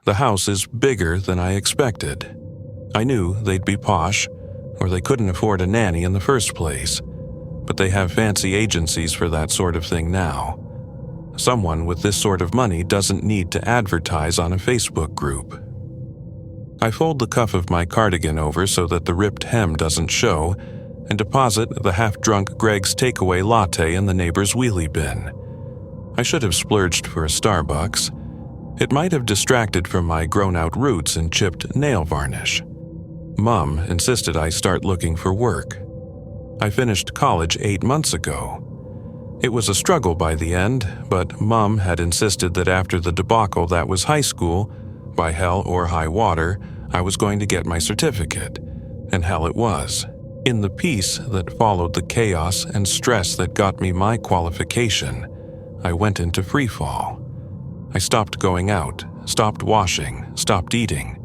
The house is bigger than I expected. I knew they'd be posh, or they couldn't afford a nanny in the first place, but they have fancy agencies for that sort of thing now. Someone with this sort of money doesn't need to advertise on a Facebook group. I fold the cuff of my cardigan over so that the ripped hem doesn't show, and deposit the half-drunk Greg's takeaway latte in the neighbor's wheelie bin. I should have splurged for a Starbucks. It might have distracted from my grown-out roots and chipped nail varnish. Mom insisted I start looking for work. I finished college 8 months ago. It was a struggle by the end, but Mom had insisted that after the debacle that was high school, by hell or high water, I was going to get my certificate. And hell it was. In the peace that followed the chaos and stress that got me my qualification, I went into freefall. I stopped going out, stopped washing, stopped eating.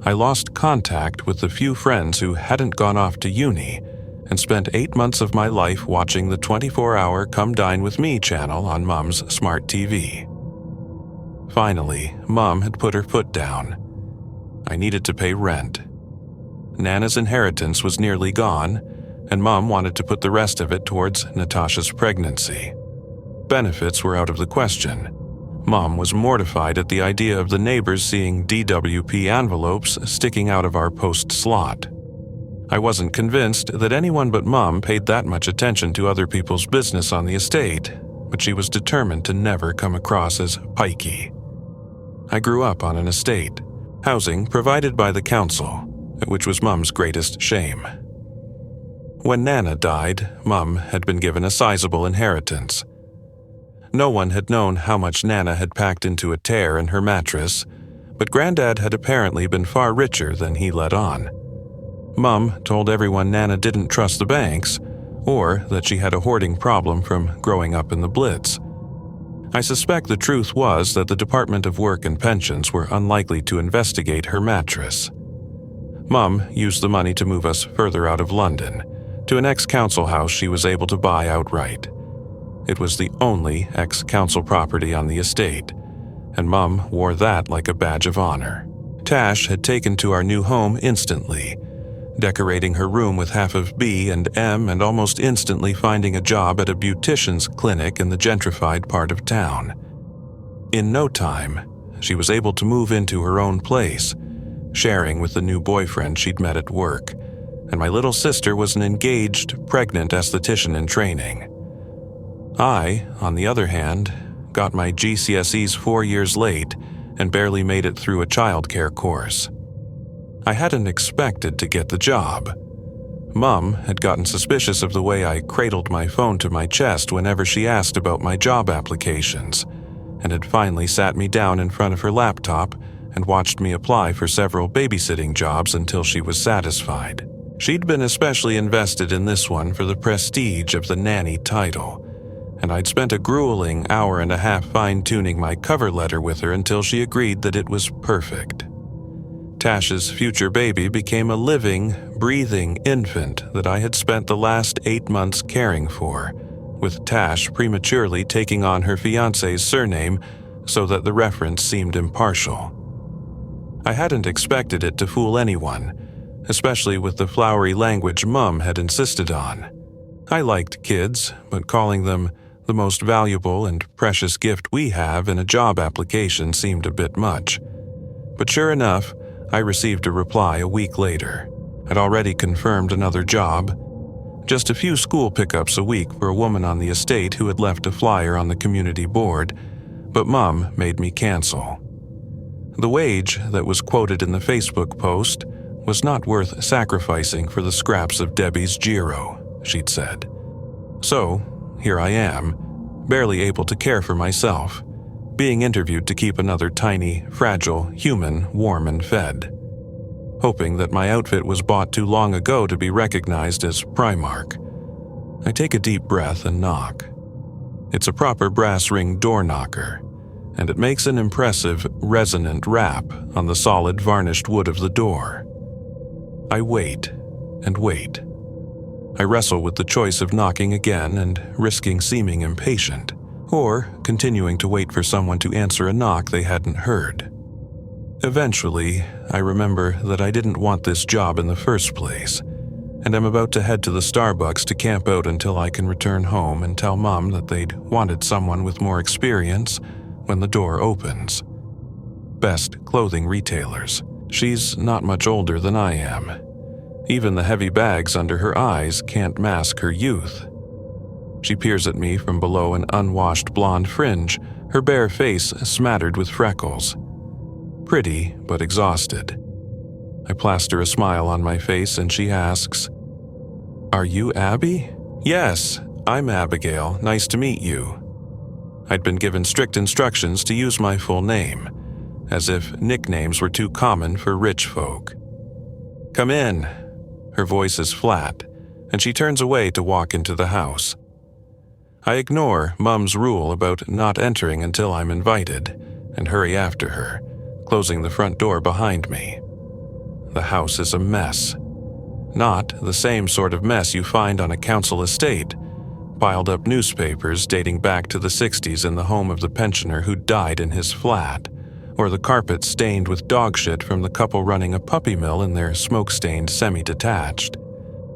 I lost contact with the few friends who hadn't gone off to uni, and spent 8 months of my life watching the 24-hour Come Dine With Me channel on Mom's smart TV. Finally, Mom had put her foot down. I needed to pay rent. Nana's inheritance was nearly gone, and Mom wanted to put the rest of it towards Natasha's pregnancy. Benefits were out of the question. Mom was mortified at the idea of the neighbors seeing DWP envelopes sticking out of our post slot. I wasn't convinced that anyone but Mom paid that much attention to other people's business on the estate, but she was determined to never come across as pikey. I grew up on an estate, housing provided by the council, which was Mom's greatest shame. When Nana died, Mom had been given a sizable inheritance. No one had known how much Nana had packed into a tear in her mattress, but Granddad had apparently been far richer than he let on. Mom told everyone Nana didn't trust the banks, or that she had a hoarding problem from growing up in the Blitz. I suspect the truth was that the Department of Work and Pensions were unlikely to investigate her mattress. Mom used the money to move us further out of London, to an ex-council house she was able to buy outright. It was the only ex-council property on the estate, and Mom wore that like a badge of honor. Tash had taken to our new home instantly, decorating her room with half of B and M and almost instantly finding a job at a beautician's clinic in the gentrified part of town. In no time, she was able to move into her own place, sharing with the new boyfriend she'd met at work, and my little sister was an engaged, pregnant esthetician in training. I, on the other hand, got my GCSEs 4 years late and barely made it through a childcare course. I hadn't expected to get the job. Mom had gotten suspicious of the way I cradled my phone to my chest whenever she asked about my job applications, and had finally sat me down in front of her laptop and watched me apply for several babysitting jobs until she was satisfied. She'd been especially invested in this one for the prestige of the nanny title, and I'd spent a grueling hour and a half fine-tuning my cover letter with her until she agreed that it was perfect. Tash's future baby became a living, breathing infant that I had spent the last 8 months caring for, with Tash prematurely taking on her fiancé's surname so that the reference seemed impartial. I hadn't expected it to fool anyone, especially with the flowery language Mum had insisted on. I liked kids, but calling them the most valuable and precious gift we have in a job application seemed a bit much. But sure enough, I received a reply a week later. I'd already confirmed another job. Just a few school pickups a week for a woman on the estate who had left a flyer on the community board, but Mum made me cancel. The wage that was quoted in the Facebook post was not worth sacrificing for the scraps of Debbie's gyro, she'd said. So, here I am, barely able to care for myself, being interviewed to keep another tiny, fragile human warm and fed. Hoping that my outfit was bought too long ago to be recognized as Primark. I take a deep breath and knock. It's a proper brass ring door knocker, and it makes an impressive, resonant rap on the solid varnished wood of the door. I wait and wait. I wrestle with the choice of knocking again and risking seeming impatient, or continuing to wait for someone to answer a knock they hadn't heard. Eventually, I remember that I didn't want this job in the first place, and I'm about to head to the Starbucks to camp out until I can return home and tell Mom that they'd wanted someone with more experience when the door opens. Best Clothing Retailers. She's not much older than I am. Even the heavy bags under her eyes can't mask her youth. She peers at me from below an unwashed blonde fringe, her bare face smattered with freckles. Pretty, but exhausted. I plaster a smile on my face and she asks, "Are you Abby?" "Yes, I'm Abigail. Nice to meet you." I'd been given strict instructions to use my full name, as if nicknames were too common for rich folk. "Come in." Her voice is flat, and she turns away to walk into the house. I ignore Mum's rule about not entering until I'm invited, and hurry after her, closing the front door behind me. The house is a mess. Not the same sort of mess you find on a council estate, piled up newspapers dating back to the 60s in the home of the pensioner who died in his flat, or the carpet stained with dog shit from the couple running a puppy mill in their smoke-stained semi-detached.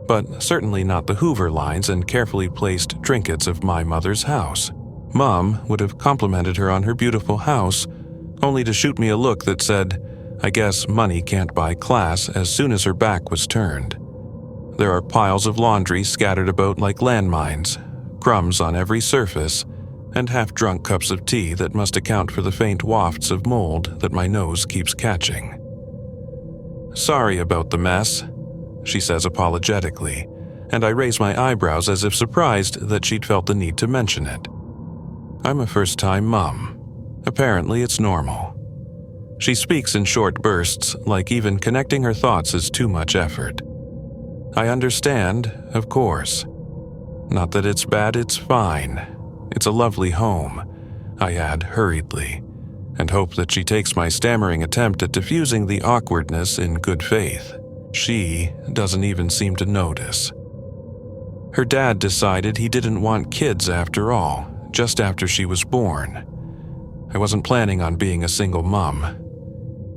But certainly not the Hoover lines and carefully placed trinkets of my mother's house. Mom would have complimented her on her beautiful house, only to shoot me a look that said, "I guess money can't buy class," as soon as her back was turned. There are piles of laundry scattered about like landmines, crumbs on every surface, and half-drunk cups of tea that must account for the faint wafts of mold that my nose keeps catching. "Sorry about the mess," she says apologetically, and I raise my eyebrows as if surprised that she'd felt the need to mention it. I'm a first-time mom. Apparently it's normal. She speaks in short bursts, like even connecting her thoughts is too much effort. I understand, of course. Not that it's bad, it's fine. It's a lovely home, I add hurriedly, and hope that she takes my stammering attempt at diffusing the awkwardness in good faith. She doesn't even seem to notice. Her dad decided he didn't want kids after all, just after she was born. I wasn't planning on being a single mom.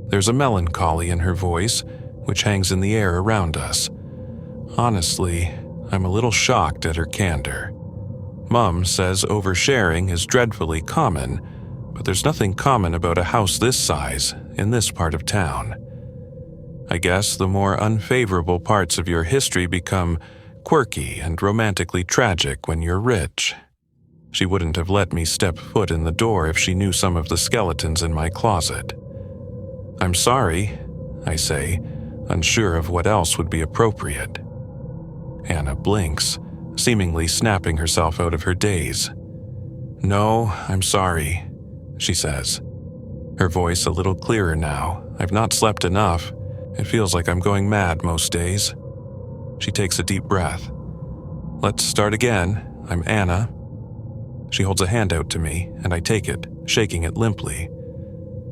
There's a melancholy in her voice, which hangs in the air around us. Honestly, I'm a little shocked at her candor. Mom says oversharing is dreadfully common, but there's nothing common about a house this size in this part of town. I guess the more unfavorable parts of your history become quirky and romantically tragic when you're rich. She wouldn't have let me step foot in the door if she knew some of the skeletons in my closet. "I'm sorry," I say, unsure of what else would be appropriate. Anna blinks, seemingly snapping herself out of her daze. "No, I'm sorry," she says. Her voice a little clearer now. I've not slept enough. It feels like I'm going mad most days. She takes a deep breath. "Let's start again. I'm Anna." She holds a hand out to me, and I take it, shaking it limply.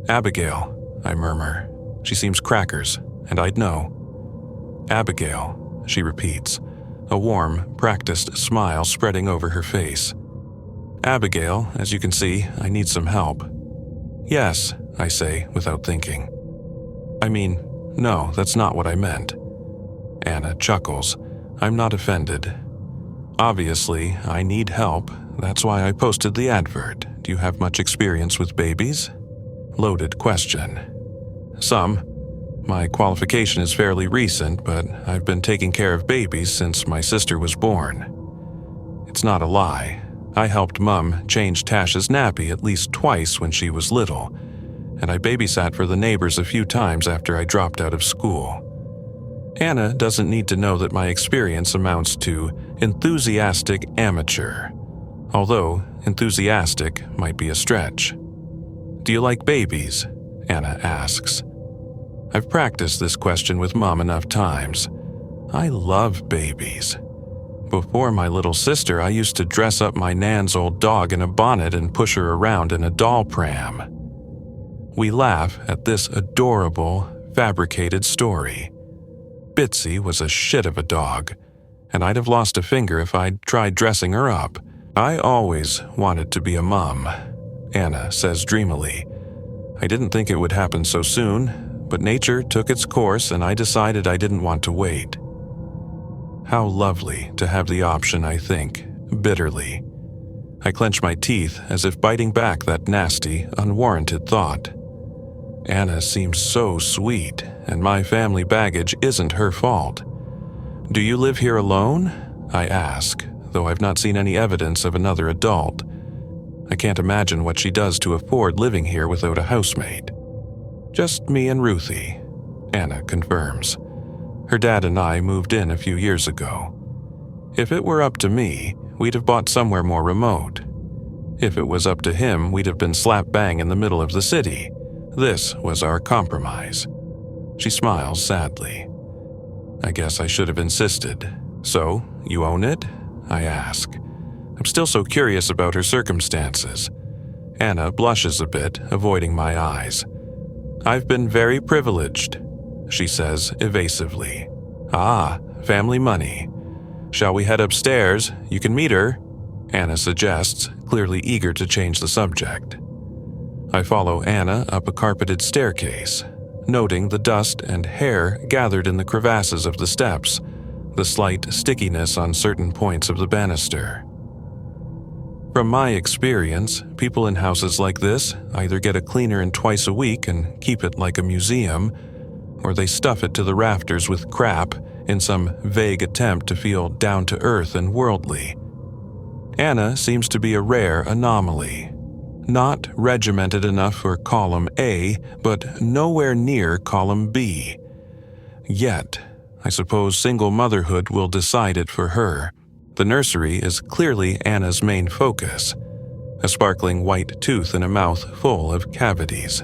"Abigail," I murmur. She seems crackers, and I'd know. "Abigail," she repeats, a warm, practiced smile spreading over her face. "Abigail, as you can see, I need some help." "Yes," I say, without thinking. "I mean, no, that's not what I meant." Anna chuckles. I'm not offended. "Obviously, I need help. That's why I posted the advert. Do you have much experience with babies?" Loaded question. "Some. My qualification is fairly recent, but I've been taking care of babies since my sister was born." It's not a lie. I helped Mum change Tasha's nappy at least twice when she was little, and I babysat for the neighbors a few times after I dropped out of school. Anna doesn't need to know that my experience amounts to enthusiastic amateur, although enthusiastic might be a stretch. "Do you like babies?" Anna asks. I've practiced this question with Mom enough times. I love babies. Before my little sister, I used to dress up my Nan's old dog in a bonnet and push her around in a doll pram. We laugh at this adorable, fabricated story. Bitsy was a shit of a dog, and I'd have lost a finger if I'd tried dressing her up. I always wanted to be a mom, Anna says dreamily. I didn't think it would happen so soon, but nature took its course and I decided I didn't want to wait. How lovely to have the option, I think, bitterly. I clench my teeth as if biting back that nasty, unwarranted thought. Anna seems so sweet, and my family baggage isn't her fault. Do you live here alone? I ask, though I've not seen any evidence of another adult. I can't imagine what she does to afford living here without a housemate. Just me and Ruthie, Anna confirms. Her dad and I moved in a few years ago. If it were up to me, we'd have bought somewhere more remote. If it was up to him, we'd have been slap bang in the middle of the city. This was our compromise. She smiles sadly. I guess I should have insisted. So, you own it? I ask. I'm still so curious about her circumstances. Anna blushes a bit, avoiding my eyes. I've been very privileged, she says evasively. Ah, family money. Shall we head upstairs? You can meet her, Anna suggests, clearly eager to change the subject. I follow Anna up a carpeted staircase, noting the dust and hair gathered in the crevasses of the steps, the slight stickiness on certain points of the banister. From my experience, people in houses like this either get a cleaner in twice a week and keep it like a museum, or they stuff it to the rafters with crap in some vague attempt to feel down to earth and worldly. Anna seems to be a rare anomaly. Not regimented enough for column A, but nowhere near column B. Yet, I suppose single motherhood will decide it for her. The nursery is clearly Anna's main focus, a sparkling white tooth in a mouth full of cavities.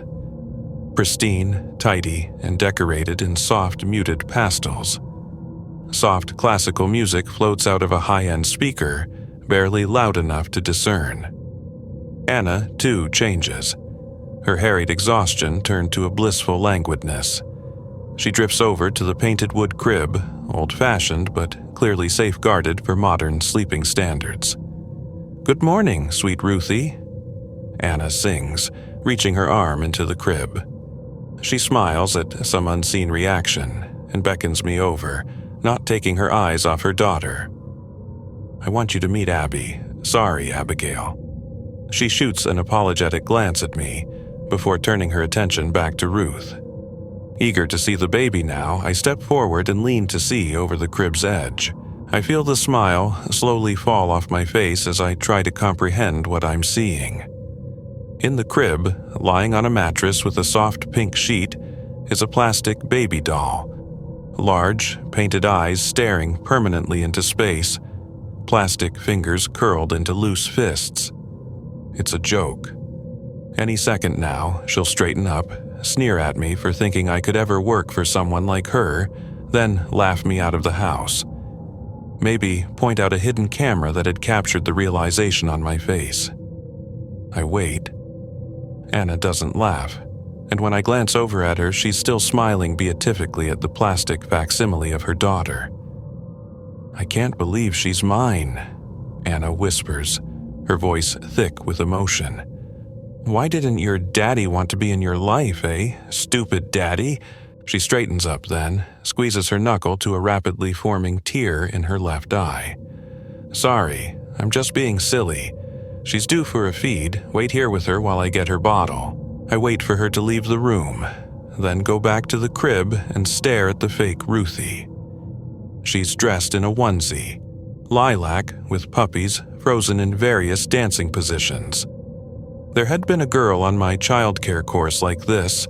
Pristine, tidy, and decorated in soft, muted pastels. Soft classical music floats out of a high-end speaker, barely loud enough to discern. Anna, too, changes. Her harried exhaustion turned to a blissful languidness. She drifts over to the painted wood crib, old-fashioned but clearly safeguarded for modern sleeping standards. Good morning, sweet Ruthie, Anna sings, reaching her arm into the crib. She smiles at some unseen reaction and beckons me over, not taking her eyes off her daughter. I want you to meet Abby. Sorry, Abigail. She shoots an apologetic glance at me before turning her attention back to Ruth. Eager to see the baby now, I step forward and lean to see over the crib's edge. I feel the smile slowly fall off my face as I try to comprehend what I'm seeing. In the crib, lying on a mattress with a soft pink sheet, is a plastic baby doll. Large, painted eyes staring permanently into space, plastic fingers curled into loose fists. It's a joke. Any second now, she'll straighten up, sneer at me for thinking I could ever work for someone like her, then laugh me out of the house. Maybe point out a hidden camera that had captured the realization on my face. I wait. Anna doesn't laugh, and when I glance over at her, she's still smiling beatifically at the plastic facsimile of her daughter. I can't believe she's mine, Anna whispers, her voice thick with emotion. Why didn't your daddy want to be in your life, eh? Stupid daddy. She straightens up then, squeezes her knuckle to a rapidly forming tear in her left eye. Sorry, I'm just being silly. She's due for a feed. Wait here with her while I get her bottle. I wait for her to leave the room, then go back to the crib and stare at the fake Ruthie. She's dressed in a onesie, lilac with puppies frozen in various dancing positions. There had been a girl on my childcare course like this,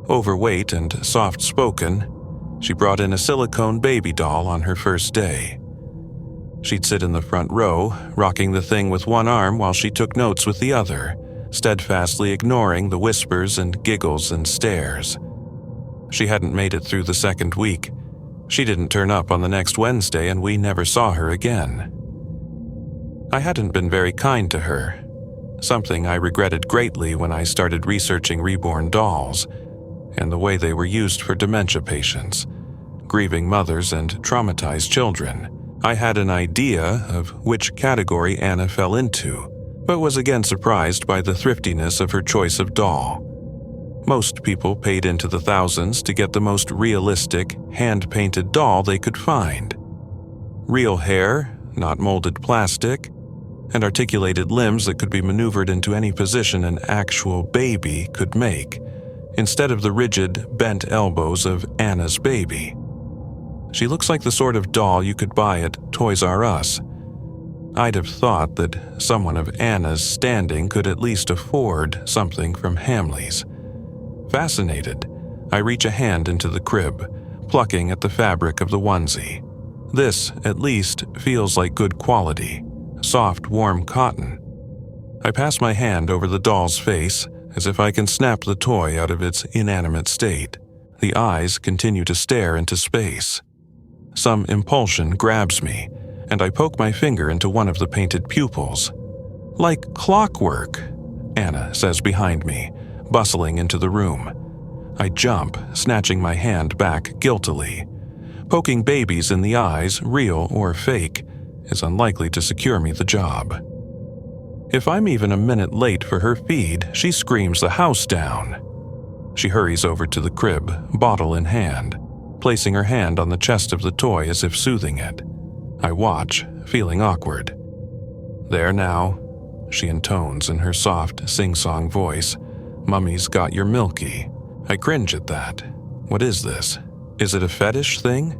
overweight and soft-spoken. She brought in a silicone baby doll on her first day. She'd sit in the front row, rocking the thing with one arm while she took notes with the other, steadfastly ignoring the whispers and giggles and stares. She hadn't made it through the second week. She didn't turn up on the next Wednesday, and we never saw her again. I hadn't been very kind to her, something I regretted greatly when I started researching reborn dolls and the way they were used for dementia patients, grieving mothers, and traumatized children. I had an idea of which category Anna fell into, but was again surprised by the thriftiness of her choice of doll. Most people paid into the thousands to get the most realistic, hand-painted doll they could find. Real hair, not molded plastic, and articulated limbs that could be maneuvered into any position an actual baby could make, instead of the rigid, bent elbows of Anna's baby. She looks like the sort of doll you could buy at Toys R Us. I'd have thought that someone of Anna's standing could at least afford something from Hamley's. Fascinated, I reach a hand into the crib, plucking at the fabric of the onesie. This, at least, feels like good quality, soft, warm cotton. I pass my hand over the doll's face, as if I can snap the toy out of its inanimate state. The eyes continue to stare into space. Some impulsion grabs me, and I poke my finger into one of the painted pupils. "Like clockwork," Anna says behind me, bustling into the room. I jump, snatching my hand back guiltily. Poking babies in the eyes, real or fake, is unlikely to secure me the job. If I'm even a minute late for her feed, she screams the house down. She hurries over to the crib, bottle in hand, placing her hand on the chest of the toy as if soothing it. I watch, feeling awkward. "There now," she intones in her soft, sing-song voice. "Mummy's got your milky." I cringe at that. What is this? Is it a fetish thing?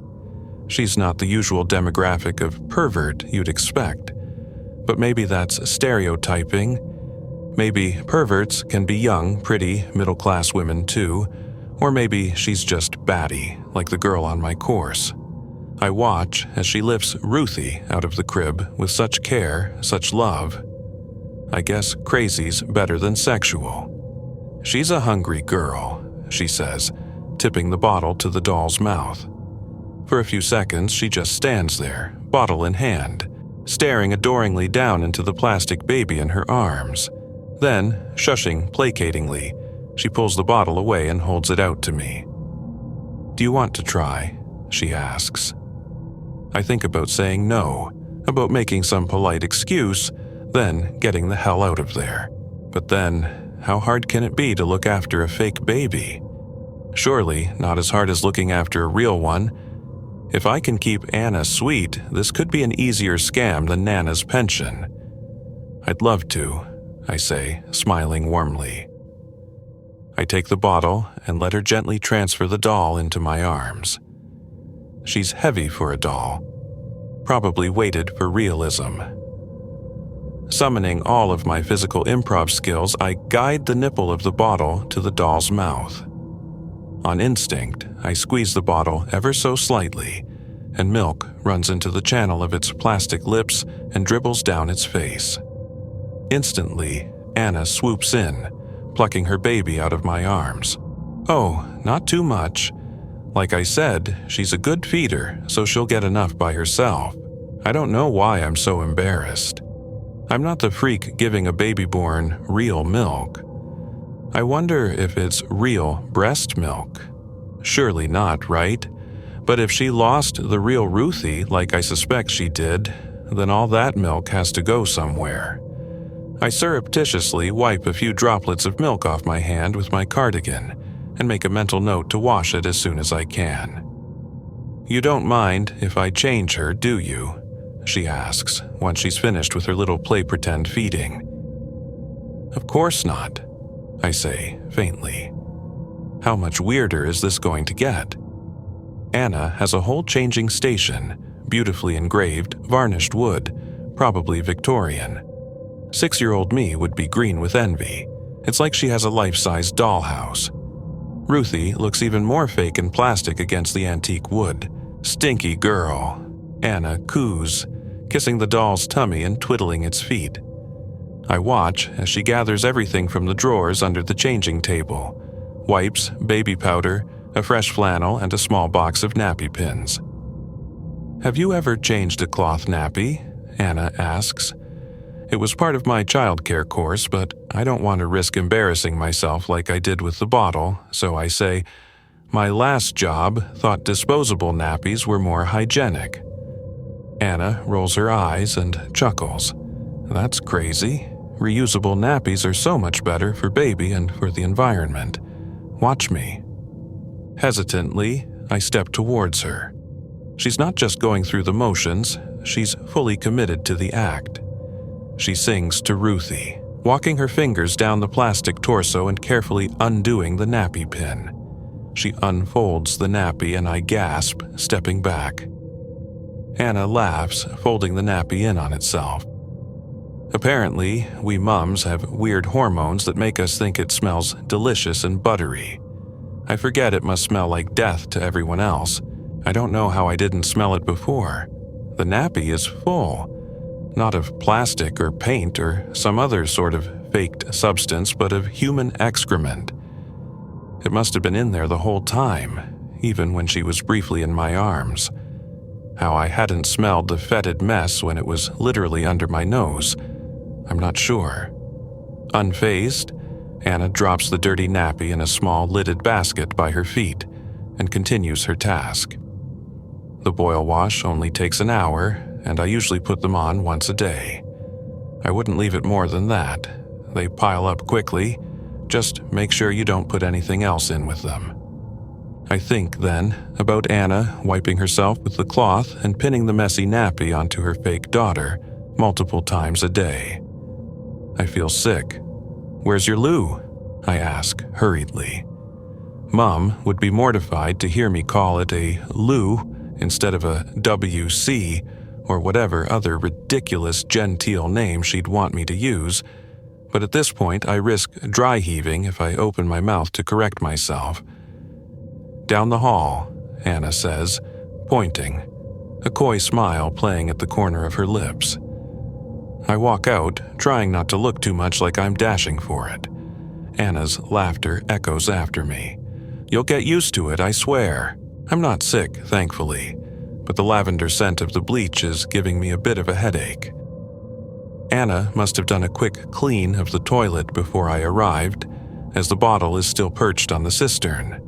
She's not the usual demographic of pervert you'd expect. But maybe that's stereotyping. Maybe perverts can be young, pretty, middle-class women too. Or maybe she's just batty, like the girl on my course. I watch as she lifts Ruthie out of the crib with such care, such love. I guess crazy's better than sexual. "She's a hungry girl," she says, tipping the bottle to the doll's mouth. For a few seconds, she just stands there, bottle in hand, staring adoringly down into the plastic baby in her arms. Then, shushing placatingly, she pulls the bottle away and holds it out to me. "Do you want to try?" she asks. I think about saying no, about making some polite excuse, then getting the hell out of there. But then, how hard can it be to look after a fake baby? Surely not as hard as looking after a real one. If I can keep Anna sweet, this could be an easier scam than Nana's pension. "I'd love to," I say, smiling warmly. I take the bottle and let her gently transfer the doll into my arms. She's heavy for a doll, probably weighted for realism. Summoning all of my physical improv skills, I guide the nipple of the bottle to the doll's mouth. On instinct, I squeeze the bottle ever so slightly, and milk runs into the channel of its plastic lips and dribbles down its face. Instantly, Anna swoops in, plucking her baby out of my arms. Oh, not too much. Like I said, she's a good feeder, so she'll get enough by herself. I don't know why I'm so embarrassed. I'm not the freak giving a baby born real milk. I wonder if it's real breast milk. Surely not, right? But if she lost the real Ruthie like I suspect she did, then all that milk has to go somewhere. I surreptitiously wipe a few droplets of milk off my hand with my cardigan and make a mental note to wash it as soon as I can. "You don't mind if I change her, do you?" she asks once she's finished with her little play pretend feeding. "Of course not," I say faintly. How much weirder is this going to get? Anna has a whole changing station, beautifully engraved, varnished wood, probably Victorian. 6-year-old me would be green with envy. It's like she has a life-size dollhouse. Ruthie looks even more fake and plastic against the antique wood. "Stinky girl," Anna coos, kissing the doll's tummy and twiddling its feet. I watch as she gathers everything from the drawers under the changing table: wipes, baby powder, a fresh flannel, and a small box of nappy pins. "Have you ever changed a cloth nappy?" Anna asks. It was part of my childcare course, but I don't want to risk embarrassing myself like I did with the bottle, so I say, "My last job thought disposable nappies were more hygienic." Anna rolls her eyes and chuckles. "That's crazy. Reusable nappies are so much better for baby and for the environment. Watch me." Hesitantly, I step towards her. She's not just going through the motions, she's fully committed to the act. She sings to Ruthie, walking her fingers down the plastic torso and carefully undoing the nappy pin. She unfolds the nappy and I gasp, stepping back. Anna laughs, folding the nappy in on itself. Apparently, we mums have weird hormones that make us think it smells delicious and buttery. I forget it must smell like death to everyone else. I don't know how I didn't smell it before. The nappy is full. Not of plastic or paint or some other sort of faked substance, but of human excrement. It must have been in there the whole time, even when she was briefly in my arms. How I hadn't smelled the fetid mess when it was literally under my nose, I'm not sure. Unfazed, Anna drops the dirty nappy in a small lidded basket by her feet and continues her task. The boil wash only takes an hour, and I usually put them on once a day. I wouldn't leave it more than that. They pile up quickly. Just make sure you don't put anything else in with them. I think, then, about Anna wiping herself with the cloth and pinning the messy nappy onto her fake daughter multiple times a day. I feel sick. "Where's your loo?" I ask, hurriedly. Mom would be mortified to hear me call it a loo instead of a WC or whatever other ridiculous genteel name she'd want me to use, but at this point I risk dry heaving if I open my mouth to correct myself. "Down the hall," Anna says, pointing, a coy smile playing at the corner of her lips. I walk out, trying not to look too much like I'm dashing for it. Anna's laughter echoes after me. "You'll get used to it, I swear. I'm not sick, thankfully, but the lavender scent of the bleach is giving me a bit of a headache." Anna must have done a quick clean of the toilet before I arrived, as the bottle is still perched on the cistern.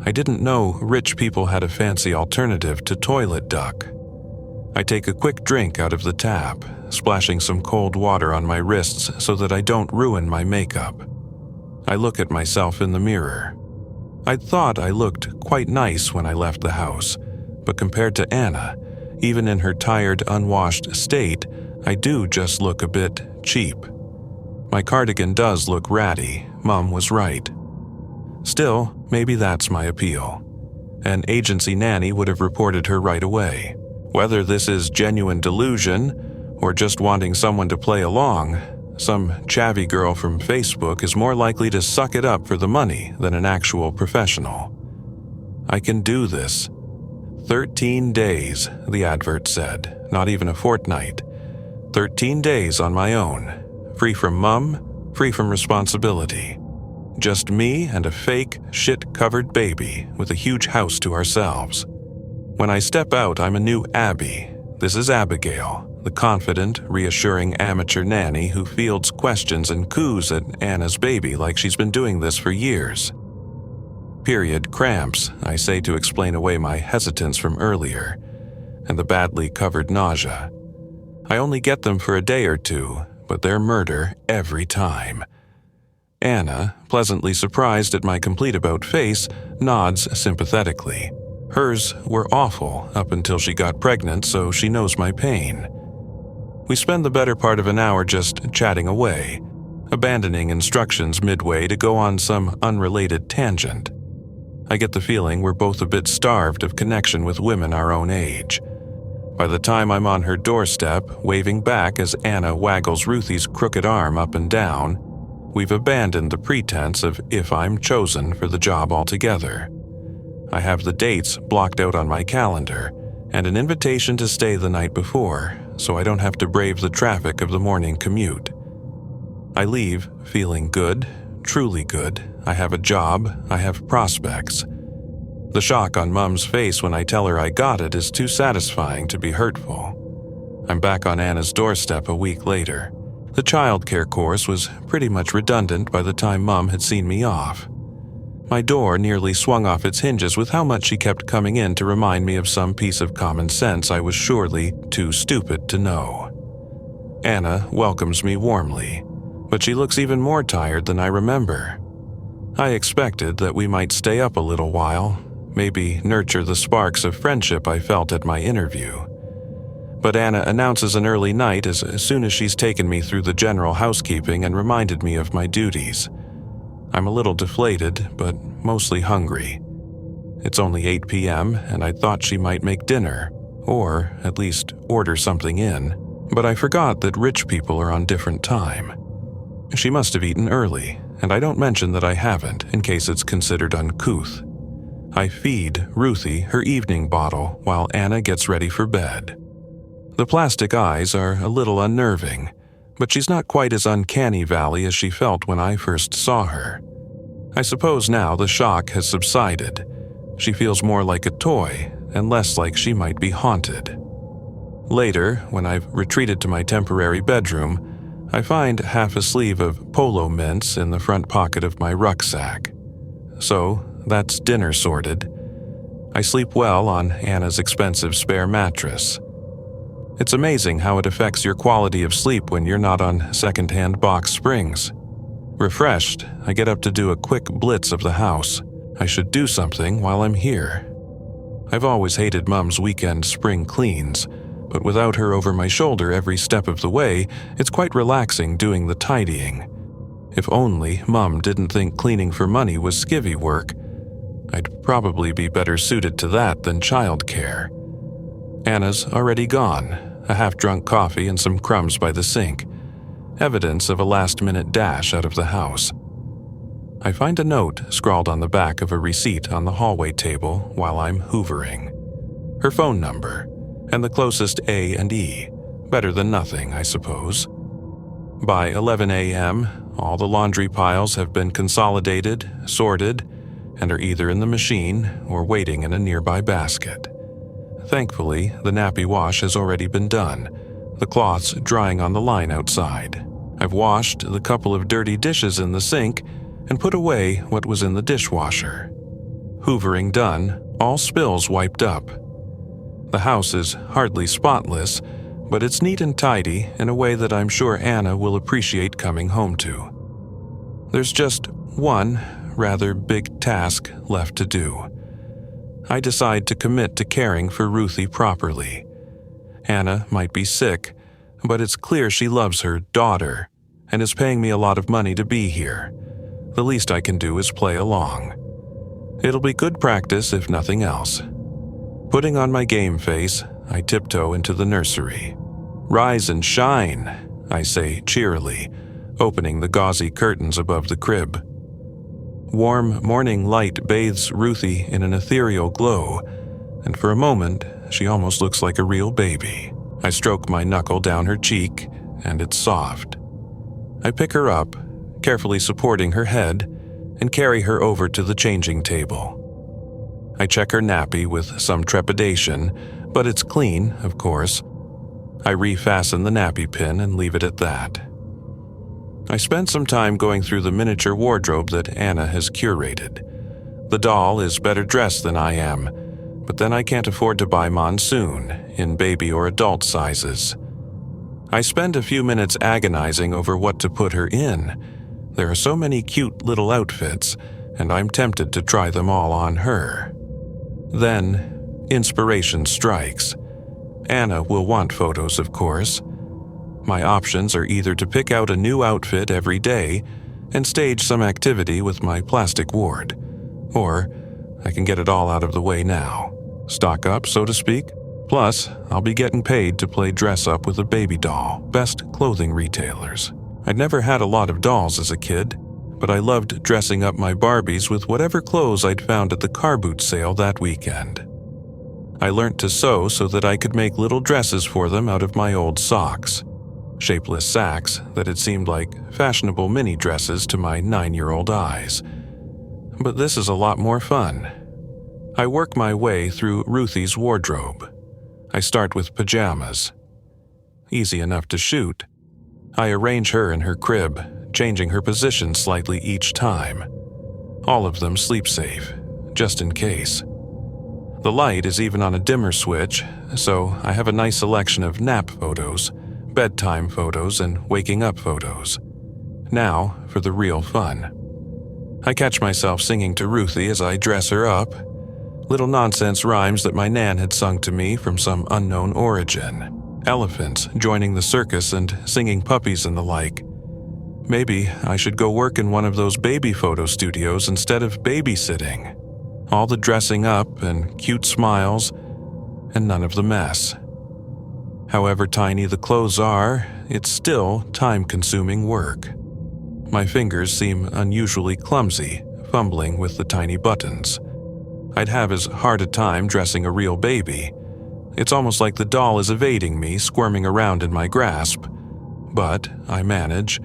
I didn't know rich people had a fancy alternative to toilet duck. I take a quick drink out of the tap, splashing some cold water on my wrists so that I don't ruin my makeup. I look at myself in the mirror. I'd thought I looked quite nice when I left the house, but compared to Anna, even in her tired, unwashed state, I do just look a bit cheap. My cardigan does look ratty, Mom was right. Still, maybe that's my appeal. An agency nanny would have reported her right away. Whether this is genuine delusion or just wanting someone to play along, some chavvy girl from Facebook is more likely to suck it up for the money than an actual professional. I can do this. 13 days, the advert said, not even a fortnight. 13 days on my own, free from Mum, free from responsibility. Just me and a fake, shit-covered baby with a huge house to ourselves. When I step out, I'm a new Abby. This is Abigail, the confident, reassuring amateur nanny who fields questions and coos at Anna's baby like she's been doing this for years. Period cramps, I say to explain away my hesitance from earlier, and the badly covered nausea. I only get them for a day or two, but they're murder every time. Anna, pleasantly surprised at my complete about face, nods sympathetically. Hers were awful up until she got pregnant, so she knows my pain. We spend the better part of an hour just chatting away, abandoning instructions midway to go on some unrelated tangent. I get the feeling we're both a bit starved of connection with women our own age. By the time I'm on her doorstep, waving back as Anna waggles Ruthie's crooked arm up and down, we've abandoned the pretense of if I'm chosen for the job altogether. I have the dates blocked out on my calendar and an invitation to stay the night before, so I don't have to brave the traffic of the morning commute. I leave feeling good, truly good. I have a job, I have prospects. The shock on Mum's face when I tell her I got it is too satisfying to be hurtful. I'm back on Anna's doorstep a week later. The childcare course was pretty much redundant by the time Mum had seen me off. My door nearly swung off its hinges with how much she kept coming in to remind me of some piece of common sense I was surely too stupid to know. Anna welcomes me warmly, but she looks even more tired than I remember. I expected that we might stay up a little while, maybe nurture the sparks of friendship I felt at my interview. But Anna announces an early night as soon as she's taken me through the general housekeeping and reminded me of my duties. I'm a little deflated, but mostly hungry. It's only 8 p.m., and I thought she might make dinner, or at least order something in, but I forgot that rich people are on different time. She must have eaten early, and I don't mention that I haven't in case it's considered uncouth. I feed Ruthie her evening bottle while Anna gets ready for bed. The plastic eyes are a little unnerving, but she's not quite as uncanny valley as she felt when I first saw her. I suppose now the shock has subsided. She feels more like a toy and less like she might be haunted. Later, when I've retreated to my temporary bedroom, I find half a sleeve of polo mints in the front pocket of my rucksack. So, that's dinner sorted. I sleep well on Anna's expensive spare mattress. It's amazing how it affects your quality of sleep when you're not on second-hand box springs. Refreshed, I get up to do a quick blitz of the house. I should do something while I'm here. I've always hated Mum's weekend spring cleans, but without her over my shoulder every step of the way, it's quite relaxing doing the tidying. If only Mum didn't think cleaning for money was skivvy work. I'd probably be better suited to that than childcare. Anna's already gone, a half-drunk coffee and some crumbs by the sink, evidence of a last-minute dash out of the house. I find a note scrawled on the back of a receipt on the hallway table while I'm hoovering. Her phone number, and the closest A and E. Better than nothing, I suppose. By 11 a.m., all the laundry piles have been consolidated, sorted, and are either in the machine or waiting in a nearby basket. Thankfully, the nappy wash has already been done, the cloths drying on the line outside. I've washed the couple of dirty dishes in the sink and put away what was in the dishwasher. Hoovering done, all spills wiped up. The house is hardly spotless, but it's neat and tidy in a way that I'm sure Anna will appreciate coming home to. There's just one rather big task left to do. I decide to commit to caring for Ruthie properly. Anna might be sick, but it's clear she loves her daughter and is paying me a lot of money to be here. The least I can do is play along. It'll be good practice if nothing else. Putting on my game face, I tiptoe into the nursery. "Rise and shine," I say cheerily, opening the gauzy curtains above the crib. Warm morning light bathes Ruthie in an ethereal glow, and for a moment, she almost looks like a real baby. I stroke my knuckle down her cheek, and it's soft. I pick her up, carefully supporting her head, and carry her over to the changing table. I check her nappy with some trepidation, but it's clean, of course. I refasten the nappy pin and leave it at that. I spent some time going through the miniature wardrobe that Anna has curated. The doll is better dressed than I am, but then I can't afford to buy Monsoon in baby or adult sizes. I spend a few minutes agonizing over what to put her in. There are so many cute little outfits, and I'm tempted to try them all on her. Then, inspiration strikes. Anna will want photos, of course. My options are either to pick out a new outfit every day and stage some activity with my plastic ward, or I can get it all out of the way now. Stock up, so to speak. Plus, I'll be getting paid to play dress-up with a baby doll, best clothing retailers. I'd never had a lot of dolls as a kid, but I loved dressing up my Barbies with whatever clothes I'd found at the car boot sale that weekend. I learnt to sew so that I could make little dresses for them out of my old socks. Shapeless sacks that had seemed like fashionable mini dresses to my 9-year-old eyes. But this is a lot more fun. I work my way through Ruthie's wardrobe. I start with pajamas. Easy enough to shoot. I arrange her in her crib, changing her position slightly each time. All of them sleep safe, just in case. The light is even on a dimmer switch, so I have a nice selection of nap photos, bedtime photos, and waking up photos. Now for the real fun. I catch myself singing to Ruthie as I dress her up, little nonsense rhymes that my Nan had sung to me from some unknown origin. Elephants joining the circus and singing puppies and the like. Maybe I should go work in one of those baby photo studios instead of babysitting. All the dressing up and cute smiles, and none of the mess. However tiny the clothes are, it's still time-consuming work. My fingers seem unusually clumsy, fumbling with the tiny buttons. I'd have as hard a time dressing a real baby. It's almost like the doll is evading me, squirming around in my grasp. But I manage,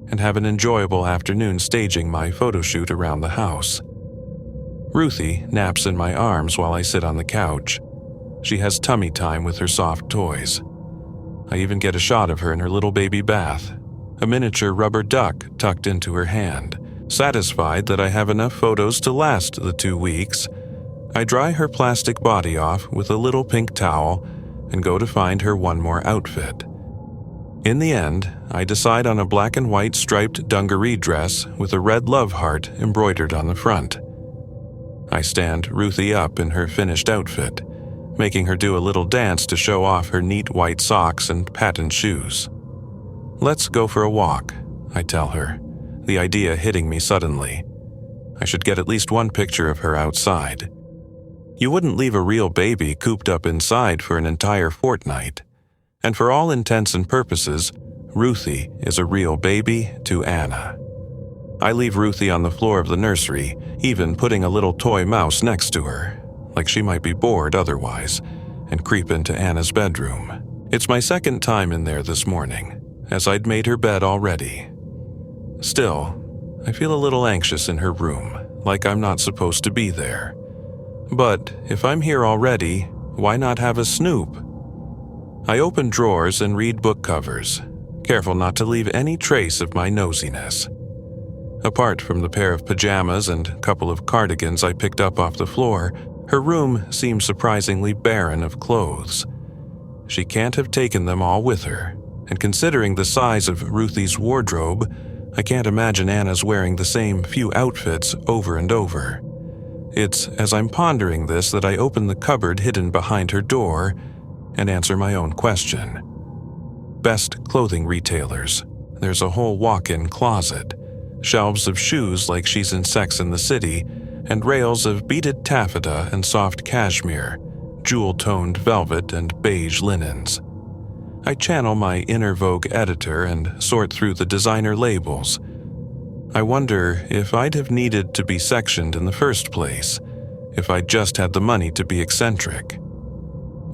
and have an enjoyable afternoon staging my photo shoot around the house. Ruthie naps in my arms while I sit on the couch. She has tummy time with her soft toys. I even get a shot of her in her little baby bath, a miniature rubber duck tucked into her hand. Satisfied that I have enough photos to last the 2 weeks, I dry her plastic body off with a little pink towel and go to find her one more outfit. In the end, I decide on a black and white striped dungaree dress with a red love heart embroidered on the front. I stand Ruthie up in her finished outfit, making her do a little dance to show off her neat white socks and patent shoes. "Let's go for a walk," I tell her, the idea hitting me suddenly. I should get at least one picture of her outside. You wouldn't leave a real baby cooped up inside for an entire fortnight. And for all intents and purposes, Ruthie is a real baby to Anna. I leave Ruthie on the floor of the nursery, even putting a little toy mouse next to her, like she might be bored otherwise, and creep into Anna's bedroom. It's my second time in there this morning, as I'd made her bed already. Still, I feel a little anxious in her room, like I'm not supposed to be there. But if I'm here already, why not have a snoop? I open drawers and read book covers, careful not to leave any trace of my nosiness. Apart from the pair of pajamas and couple of cardigans I picked up off the floor, her room seems surprisingly barren of clothes. She can't have taken them all with her, and considering the size of Ruthie's wardrobe, I can't imagine Anna's wearing the same few outfits over and over. It's as I'm pondering this that I open the cupboard hidden behind her door and answer my own question. Best clothing retailers. There's a whole walk-in closet, shelves of shoes like she's in Sex and the City, and rails of beaded taffeta and soft cashmere, jewel-toned velvet and beige linens. I channel my inner Vogue editor and sort through the designer labels. I wonder if I'd have needed to be sectioned in the first place, if I'd just had the money to be eccentric.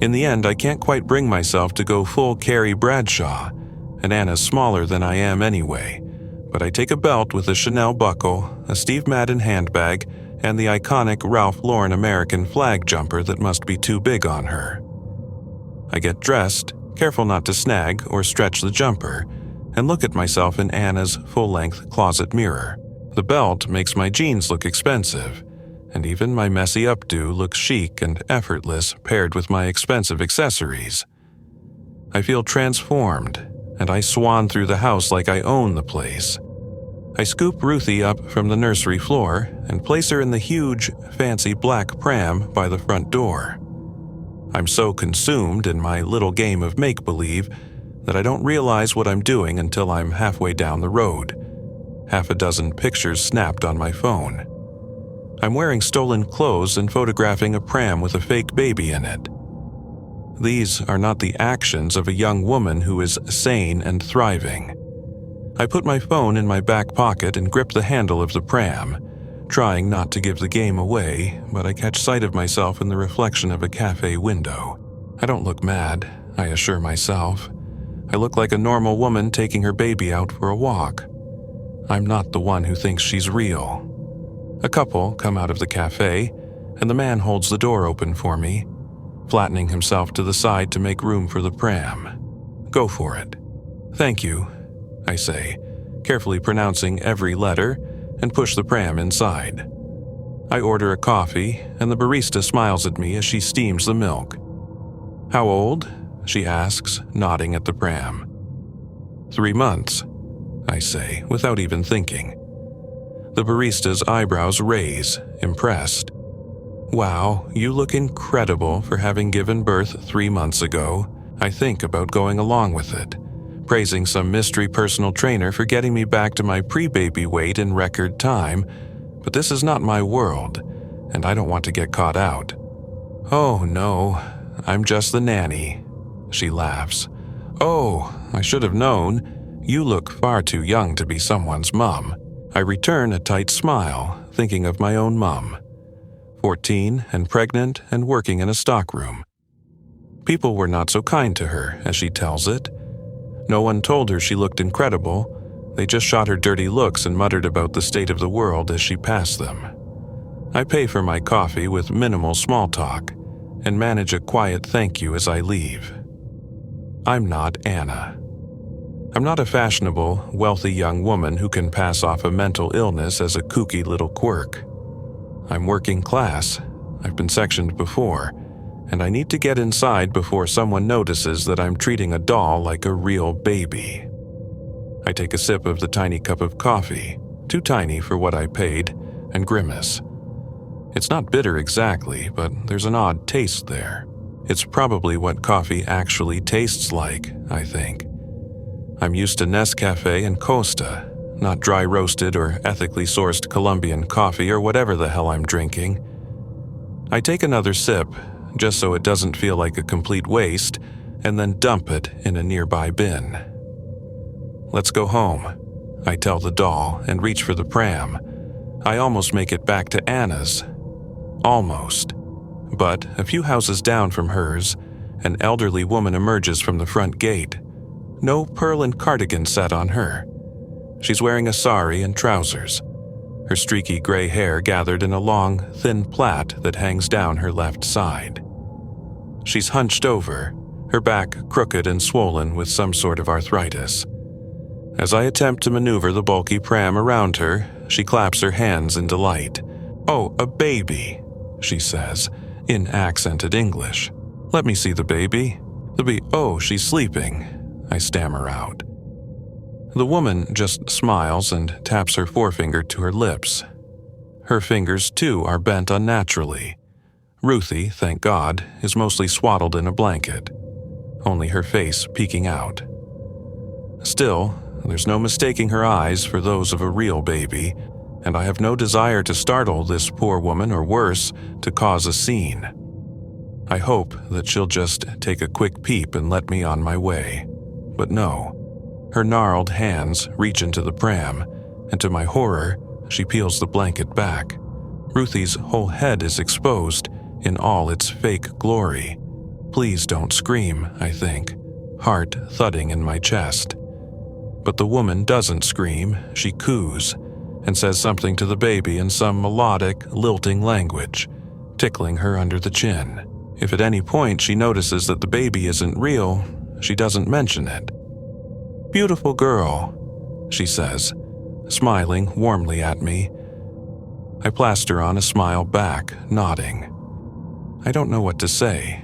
In the end, I can't quite bring myself to go full Carrie Bradshaw, and Anna's smaller than I am anyway, but I take a belt with a Chanel buckle, a Steve Madden handbag, and the iconic Ralph Lauren American flag jumper that must be too big on her. I get dressed, careful not to snag or stretch the jumper, and look at myself in Anna's full-length closet mirror. The belt makes my jeans look expensive, and even my messy updo looks chic and effortless paired with my expensive accessories. I feel transformed, and I swan through the house like I own the place. I scoop Ruthie up from the nursery floor and place her in the huge, fancy black pram by the front door. I'm so consumed in my little game of make-believe that I don't realize what I'm doing until I'm halfway down the road, half a dozen pictures snapped on my phone. I'm wearing stolen clothes and photographing a pram with a fake baby in it. These are not the actions of a young woman who is sane and thriving. I put my phone in my back pocket and grip the handle of the pram, trying not to give the game away, but I catch sight of myself in the reflection of a cafe window. I don't look mad, I assure myself. I look like a normal woman taking her baby out for a walk. I'm not the one who thinks she's real. A couple come out of the cafe, and the man holds the door open for me, flattening himself to the side to make room for the pram. "Go for it." "Thank you," I say, carefully pronouncing every letter, and push the pram inside. I order a coffee, and the barista smiles at me as she steams the milk. "How old?" she asks, nodding at the pram. 3 months, I say, without even thinking. The barista's eyebrows raise, impressed. "Wow, you look incredible for having given birth 3 months ago." I think about going along with it, praising some mystery personal trainer for getting me back to my pre-baby weight in record time, but this is not my world, and I don't want to get caught out. "Oh no, I'm just the nanny," she laughs. "Oh, I should have known. You look far too young to be someone's mum." I return a tight smile, thinking of my own mum. 14 and pregnant and working in a stockroom. People were not so kind to her, as she tells it. No one told her she looked incredible. They just shot her dirty looks and muttered about the state of the world as she passed them. I pay for my coffee with minimal small talk and manage a quiet thank you as I leave. I'm not Anna. I'm not a fashionable, wealthy young woman who can pass off a mental illness as a kooky little quirk. I'm working class. I've been sectioned before, and I need to get inside before someone notices that I'm treating a doll like a real baby. I take a sip of the tiny cup of coffee, too tiny for what I paid, and grimace. It's not bitter exactly, but there's an odd taste there. It's probably what coffee actually tastes like, I think. I'm used to Nescafe and Costa, not dry roasted or ethically sourced Colombian coffee or whatever the hell I'm drinking. I take another sip, just so it doesn't feel like a complete waste, and then dump it in a nearby bin. "Let's go home," I tell the doll and reach for the pram. I almost make it back to Anna's. Almost. But a few houses down from hers, an elderly woman emerges from the front gate. No pearl and cardigan set on her. She's wearing a sari and trousers. Her streaky gray hair gathered in a long, thin plait that hangs down her left side. She's hunched over, her back crooked and swollen with some sort of arthritis. As I attempt to maneuver the bulky pram around her, she claps her hands in delight. "Oh, a baby," she says, in accented English. "Let me see the baby." "Oh, she's sleeping," I stammer out. The woman just smiles and taps her forefinger to her lips. Her fingers, too, are bent unnaturally. Ruthie, thank God, is mostly swaddled in a blanket, only her face peeking out. Still, there's no mistaking her eyes for those of a real baby, and I have no desire to startle this poor woman or worse, to cause a scene. I hope that she'll just take a quick peep and let me on my way. But no. Her gnarled hands reach into the pram, and to my horror, she peels the blanket back. Ruthie's whole head is exposed in all its fake glory. Please don't scream, I think, heart thudding in my chest. But the woman doesn't scream, she coos, and says something to the baby in some melodic, lilting language, tickling her under the chin. If at any point she notices that the baby isn't real, she doesn't mention it. "Beautiful girl," she says, smiling warmly at me. I plaster on a smile back, nodding. I don't know what to say.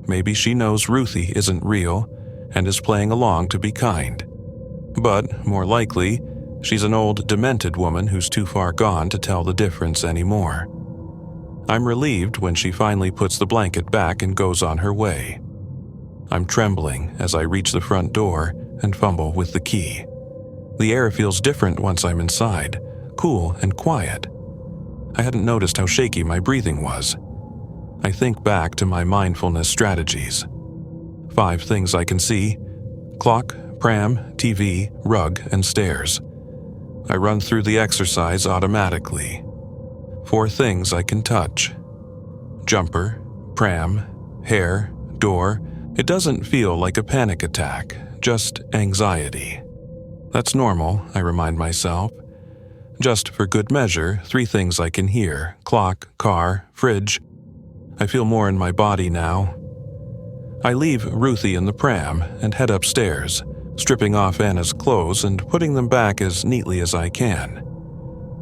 Maybe she knows Ruthie isn't real and is playing along to be kind. But, more likely, she's an old, demented woman who's too far gone to tell the difference anymore. I'm relieved when she finally puts the blanket back and goes on her way. I'm trembling as I reach the front door and fumble with the key. The air feels different once I'm inside, cool and quiet. I hadn't noticed how shaky my breathing was. I think back to my mindfulness strategies. 5 things I can see: clock, pram, TV, rug, and stairs. I run through the exercise automatically. 4 things I can touch: jumper, pram, hair, door. It doesn't feel like a panic attack, just anxiety. That's normal, I remind myself. Just for good measure, 3 things I can hear: clock, car, fridge. I feel more in my body now. I leave Ruthie in the pram and head upstairs, stripping off Anna's clothes and putting them back as neatly as I can.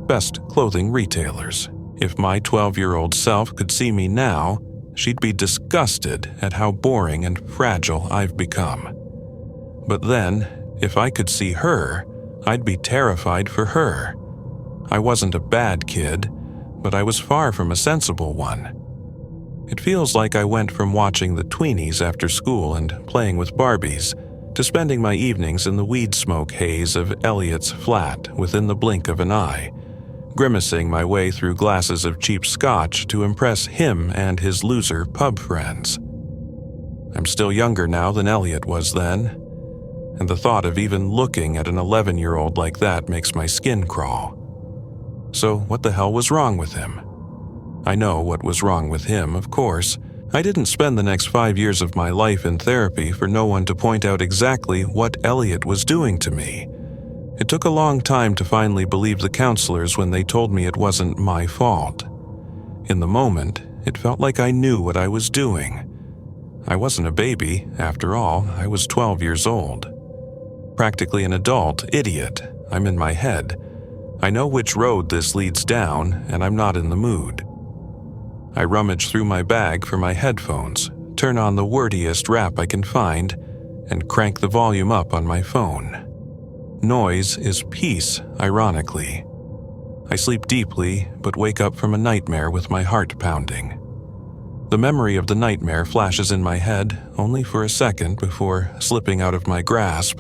Best clothing retailers. If my 12-year-old self could see me now, she'd be disgusted at how boring and fragile I've become. But then, if I could see her, I'd be terrified for her. I wasn't a bad kid, but I was far from a sensible one. It feels like I went from watching the tweenies after school and playing with Barbies to spending my evenings in the weed smoke haze of Elliot's flat within the blink of an eye, grimacing my way through glasses of cheap scotch to impress him and his loser pub friends. I'm still younger now than Elliot was then, and the thought of even looking at an 11-year-old like that makes my skin crawl. So what the hell was wrong with him? I know what was wrong with him, of course. I didn't spend the next 5 years of my life in therapy for no one to point out exactly what Elliot was doing to me. It took a long time to finally believe the counselors when they told me it wasn't my fault. In the moment, it felt like I knew what I was doing. I wasn't a baby, after all, I was 12 years old. Practically an adult idiot. I'm in my head. I know which road this leads down, and I'm not in the mood. I rummage through my bag for my headphones, turn on the wordiest rap I can find, and crank the volume up on my phone. Noise is peace, ironically. I sleep deeply, but wake up from a nightmare with my heart pounding. The memory of the nightmare flashes in my head only for a second before slipping out of my grasp,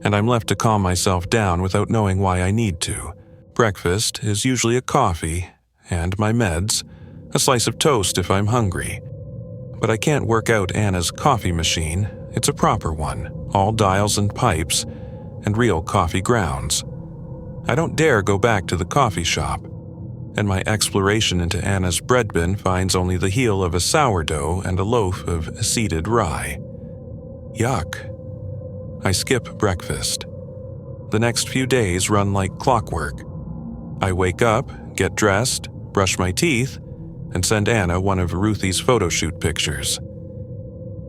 and I'm left to calm myself down without knowing why I need to. Breakfast is usually a coffee, and my meds, a slice of toast if I'm hungry. But I can't work out Anna's coffee machine. It's a proper one, all dials and pipes, and real coffee grounds. I don't dare go back to the coffee shop, and my exploration into Anna's bread bin finds only the heel of a sourdough and a loaf of seeded rye. Yuck. I skip breakfast. The next few days run like clockwork. I wake up, get dressed, brush my teeth, and send Anna one of Ruthie's photo shoot pictures.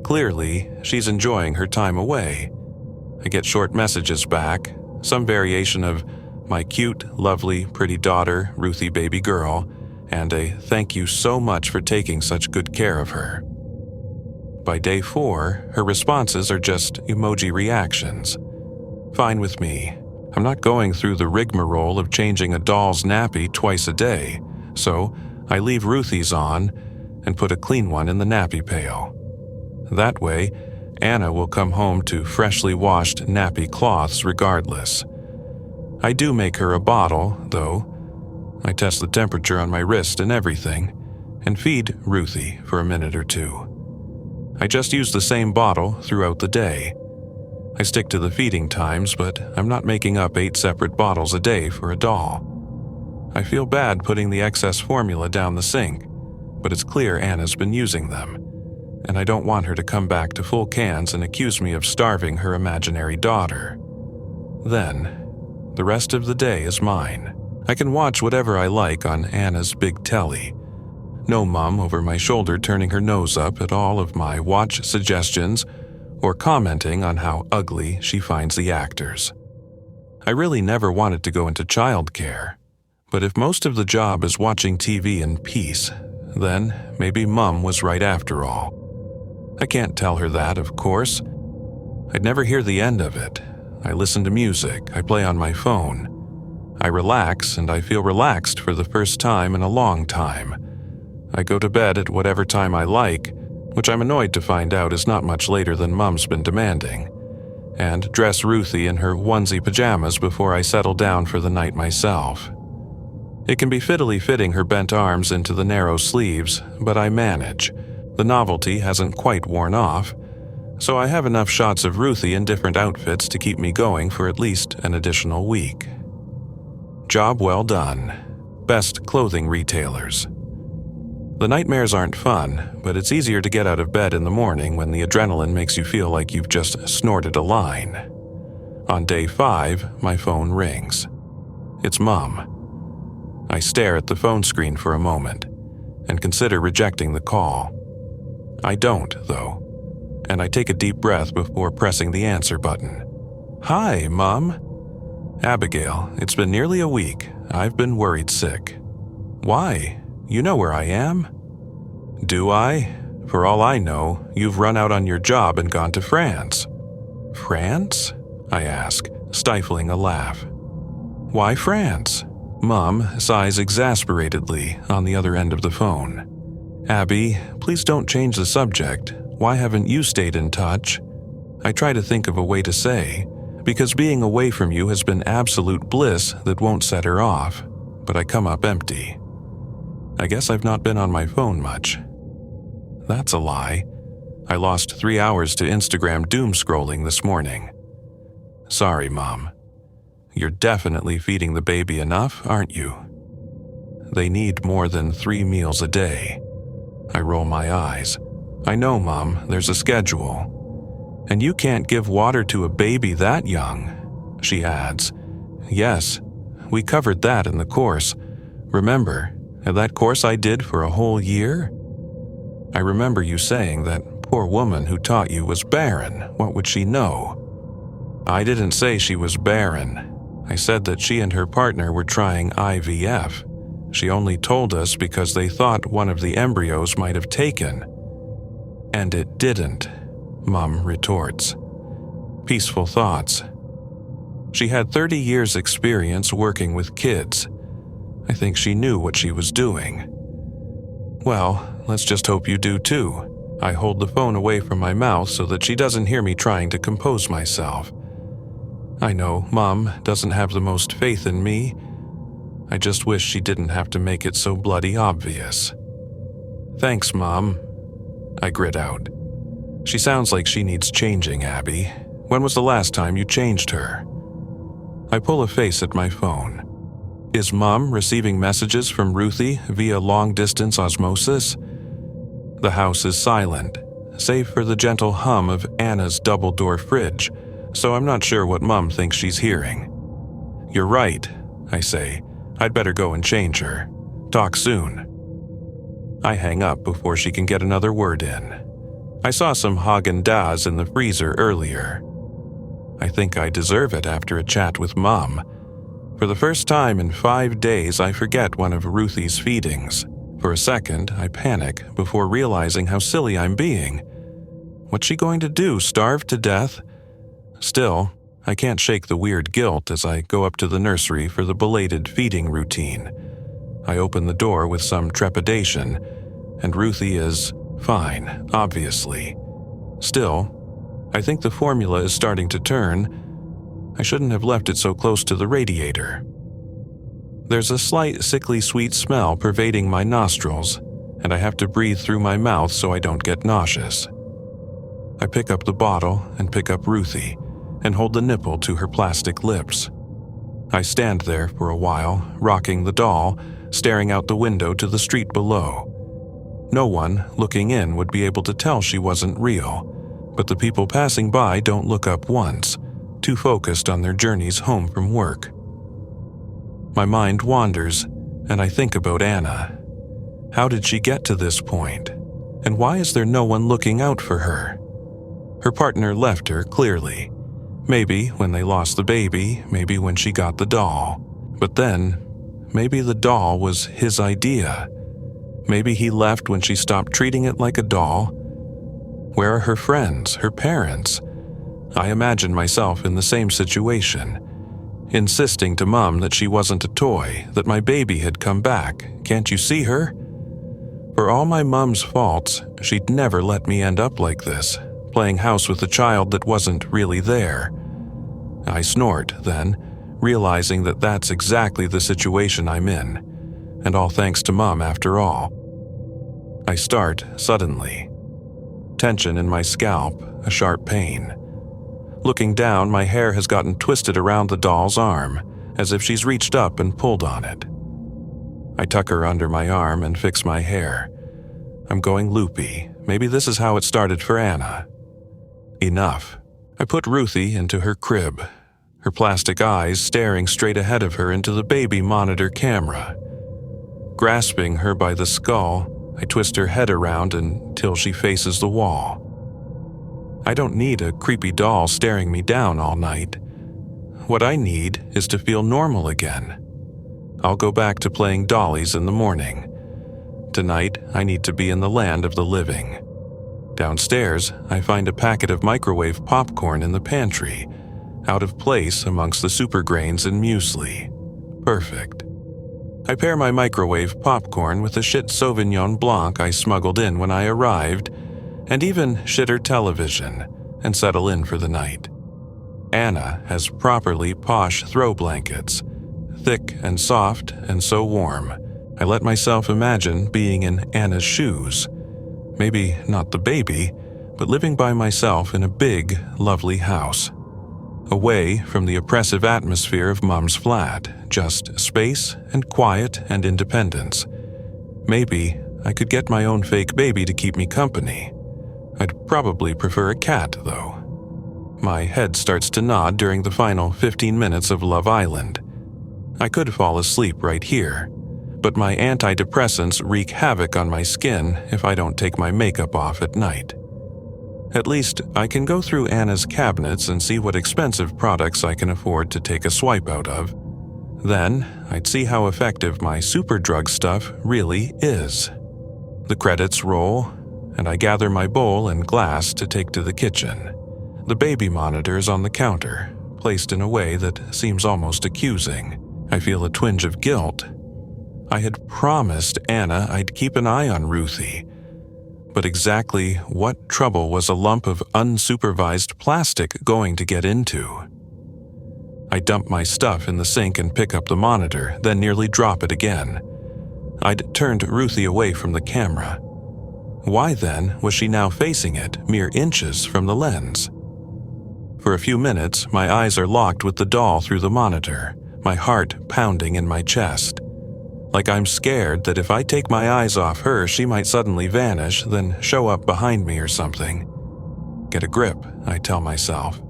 Clearly, she's enjoying her time away. I get short messages back, some variation of "my cute, lovely, pretty daughter, Ruthie baby girl," and a "thank you so much for taking such good care of her." By day 4, her responses are just emoji reactions. Fine with me. I'm not going through the rigmarole of changing a doll's nappy twice a day, so I leave Ruthie's on and put a clean one in the nappy pail. That way, Anna will come home to freshly washed nappy cloths regardless. I do make her a bottle, though. I test the temperature on my wrist and everything, and feed Ruthie for a minute or two. I just use the same bottle throughout the day. I stick to the feeding times, but I'm not making up 8 separate bottles a day for a doll. I feel bad putting the excess formula down the sink, but it's clear Anna's been using them, and I don't want her to come back to full cans and accuse me of starving her imaginary daughter. Then, the rest of the day is mine. I can watch whatever I like on Anna's big telly. No mom over my shoulder turning her nose up at all of my watch suggestions or commenting on how ugly she finds the actors. I really never wanted to go into childcare, but if most of the job is watching TV in peace, then maybe Mom was right after all. I can't tell her that, of course. I'd never hear the end of it. I listen to music, I play on my phone. I relax, and I feel relaxed for the first time in a long time. I go to bed at whatever time I like, which I'm annoyed to find out is not much later than Mom's been demanding, and dress Ruthie in her onesie pajamas before I settle down for the night myself. It can be fiddly fitting her bent arms into the narrow sleeves, but I manage. The novelty hasn't quite worn off, so I have enough shots of Ruthie in different outfits to keep me going for at least an additional week. Job well done. Best clothing retailers. The nightmares aren't fun, but it's easier to get out of bed in the morning when the adrenaline makes you feel like you've just snorted a line. On day 5, my phone rings. It's Mom. I stare at the phone screen for a moment and consider rejecting the call. I don't, though, and I take a deep breath before pressing the answer button. "Hi, Mom." "Abigail, it's been nearly a week. I've been worried sick." "Why? You know where I am." "Do I? For all I know, you've run out on your job and gone to France." "France?" I ask, stifling a laugh. "Why France? Mom sighs exasperatedly on the other end of the phone. "Abby, please don't change the subject. Why haven't you stayed in touch?" I try to think of a way to say, because being away from you has been absolute bliss that won't set her off, but I come up empty. I guess I've not been on my phone much. That's a lie. I lost 3 hours to Instagram doom scrolling this morning. Sorry, Mom. You're definitely feeding the baby enough, aren't you? They need more than 3 meals a day. I roll my eyes. I know, Mom, there's a schedule. And you can't give water to a baby that young, she adds. Yes, we covered that in the course. Remember, that course I did for a whole year? I remember you saying that poor woman who taught you was barren. What would she know? I didn't say she was barren. I said that she and her partner were trying IVF. She only told us because they thought one of the embryos might have taken. And it didn't, Mom retorts. Peaceful thoughts. She had 30 years' experience working with kids. I think she knew what she was doing. Well, let's just hope you do too. I hold the phone away from my mouth so that she doesn't hear me trying to compose myself. I know Mom doesn't have the most faith in me. I just wish she didn't have to make it so bloody obvious. Thanks, Mom. I grit out. She sounds like she needs changing, Abby. When was the last time you changed her? I pull a face at my phone. Is Mom receiving messages from Ruthie via long-distance osmosis? The house is silent, save for the gentle hum of Anna's double-door fridge, so I'm not sure what Mom thinks she's hearing. You're right, I say. I'd better go and change her. Talk soon. I hang up before she can get another word in. I saw some Haagen-Dazs in the freezer earlier. I think I deserve it after a chat with Mom. For the first time in 5 days, I forget one of Ruthie's feedings. For a second, I panic before realizing how silly I'm being. What's she going to do, starve to death? Still, I can't shake the weird guilt as I go up to the nursery for the belated feeding routine. I open the door with some trepidation, and Ruthie is fine, obviously. Still, I think the formula is starting to turn. I shouldn't have left it so close to the radiator. There's a slight sickly sweet smell pervading my nostrils, and I have to breathe through my mouth so I don't get nauseous. I pick up the bottle and pick up Ruthie and hold the nipple to her plastic lips. I stand there for a while, rocking the doll, staring out the window to the street below. No one looking in would be able to tell she wasn't real, but the people passing by don't look up once, too focused on their journeys home from work. My mind wanders, and I think about Anna. How did she get to this point? And why is there no one looking out for her? Her partner left her, clearly. Maybe when they lost the baby, maybe when she got the doll. But then, maybe the doll was his idea. Maybe he left when she stopped treating it like a doll. Where are her friends, her parents? I imagine myself in the same situation, insisting to Mom that she wasn't a toy, that my baby had come back. Can't you see her? For all my Mom's faults, she'd never let me end up like this, playing house with a child that wasn't really there. I snort, then, realizing that that's exactly the situation I'm in, and all thanks to Mom after all. I start suddenly. Tension in my scalp, a sharp pain. Looking down, my hair has gotten twisted around the doll's arm, as if she's reached up and pulled on it. I tuck her under my arm and fix my hair. I'm going loopy. Maybe this is how it started for Anna. Enough. I put Ruthie into her crib, her plastic eyes staring straight ahead of her into the baby monitor camera. Grasping her by the skull, I twist her head around until she faces the wall. I don't need a creepy doll staring me down all night. What I need is to feel normal again. I'll go back to playing dollies in the morning. Tonight, I need to be in the land of the living. Downstairs, I find a packet of microwave popcorn in the pantry, out of place amongst the super grains and muesli. Perfect. I pair my microwave popcorn with the shit Sauvignon Blanc I smuggled in when I arrived, and even shitter television, and settle in for the night. Anna has properly posh throw blankets, thick and soft and so warm. I let myself imagine being in Anna's shoes. Maybe not the baby, but living by myself in a big, lovely house. Away from the oppressive atmosphere of Mom's flat, just space and quiet and independence. Maybe I could get my own fake baby to keep me company. I'd probably prefer a cat, though. My head starts to nod during the final 15 minutes of Love Island. I could fall asleep right here, but my antidepressants wreak havoc on my skin if I don't take my makeup off at night. At least I can go through Anna's cabinets and see what expensive products I can afford to take a swipe out of. Then I'd see how effective my super drug stuff really is. The credits roll, and I gather my bowl and glass to take to the kitchen. The baby monitor is on the counter, placed in a way that seems almost accusing. I feel a twinge of guilt. I had promised Anna I'd keep an eye on Ruthie, but exactly what trouble was a lump of unsupervised plastic going to get into? I dump my stuff in the sink and pick up the monitor, then nearly drop it again. I'd turned Ruthie away from the camera. Why then was she now facing it, mere inches from the lens? For a few minutes, my eyes are locked with the doll through the monitor, my heart pounding in my chest. Like I'm scared that if I take my eyes off her, she might suddenly vanish, then show up behind me or something. Get a grip, I tell myself.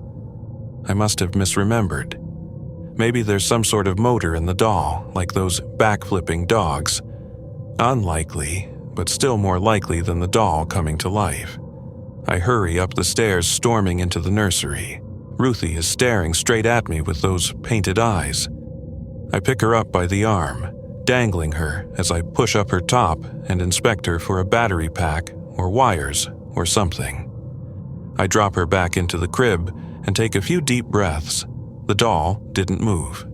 I must have misremembered. Maybe there's some sort of motor in the doll, like those backflipping dogs. Unlikely, but still more likely than the doll coming to life. I hurry up the stairs, storming into the nursery. Ruthie is staring straight at me with those painted eyes. I pick her up by the arm, dangling her as I push up her top and inspect her for a battery pack or wires or something. I drop her back into the crib and take a few deep breaths. The doll didn't move.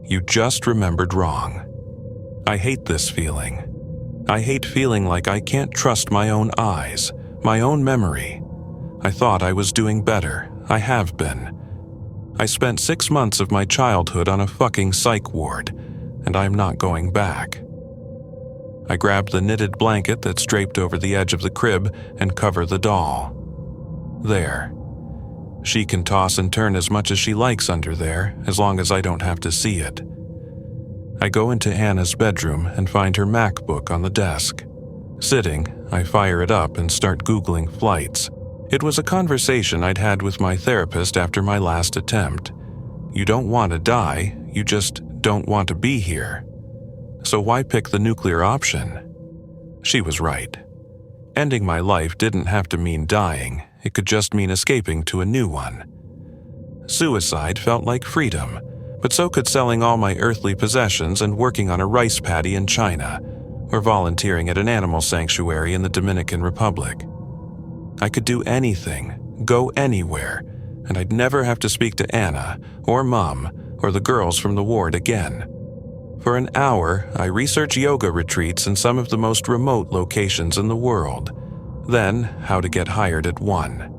You just remembered wrong. I hate this feeling. I hate feeling like I can't trust my own eyes, my own memory. I thought I was doing better. I have been. I spent 6 months of my childhood on a fucking psych ward, and I'm not going back. I grab the knitted blanket that's draped over the edge of the crib and cover the doll. There. She can toss and turn as much as she likes under there, as long as I don't have to see it. I go into Anna's bedroom and find her MacBook on the desk. Sitting, I fire it up and start Googling flights. It was a conversation I'd had with my therapist after my last attempt. You don't want to die, you just don't want to be here. So why pick the nuclear option? She was right. Ending my life didn't have to mean dying, it could just mean escaping to a new one. Suicide felt like freedom, but so could selling all my earthly possessions and working on a rice paddy in China, or volunteering at an animal sanctuary in the Dominican Republic. I could do anything, go anywhere, and I'd never have to speak to Anna, or Mom, or the girls from the ward again. For an hour, I research yoga retreats in some of the most remote locations in the world, then how to get hired at one.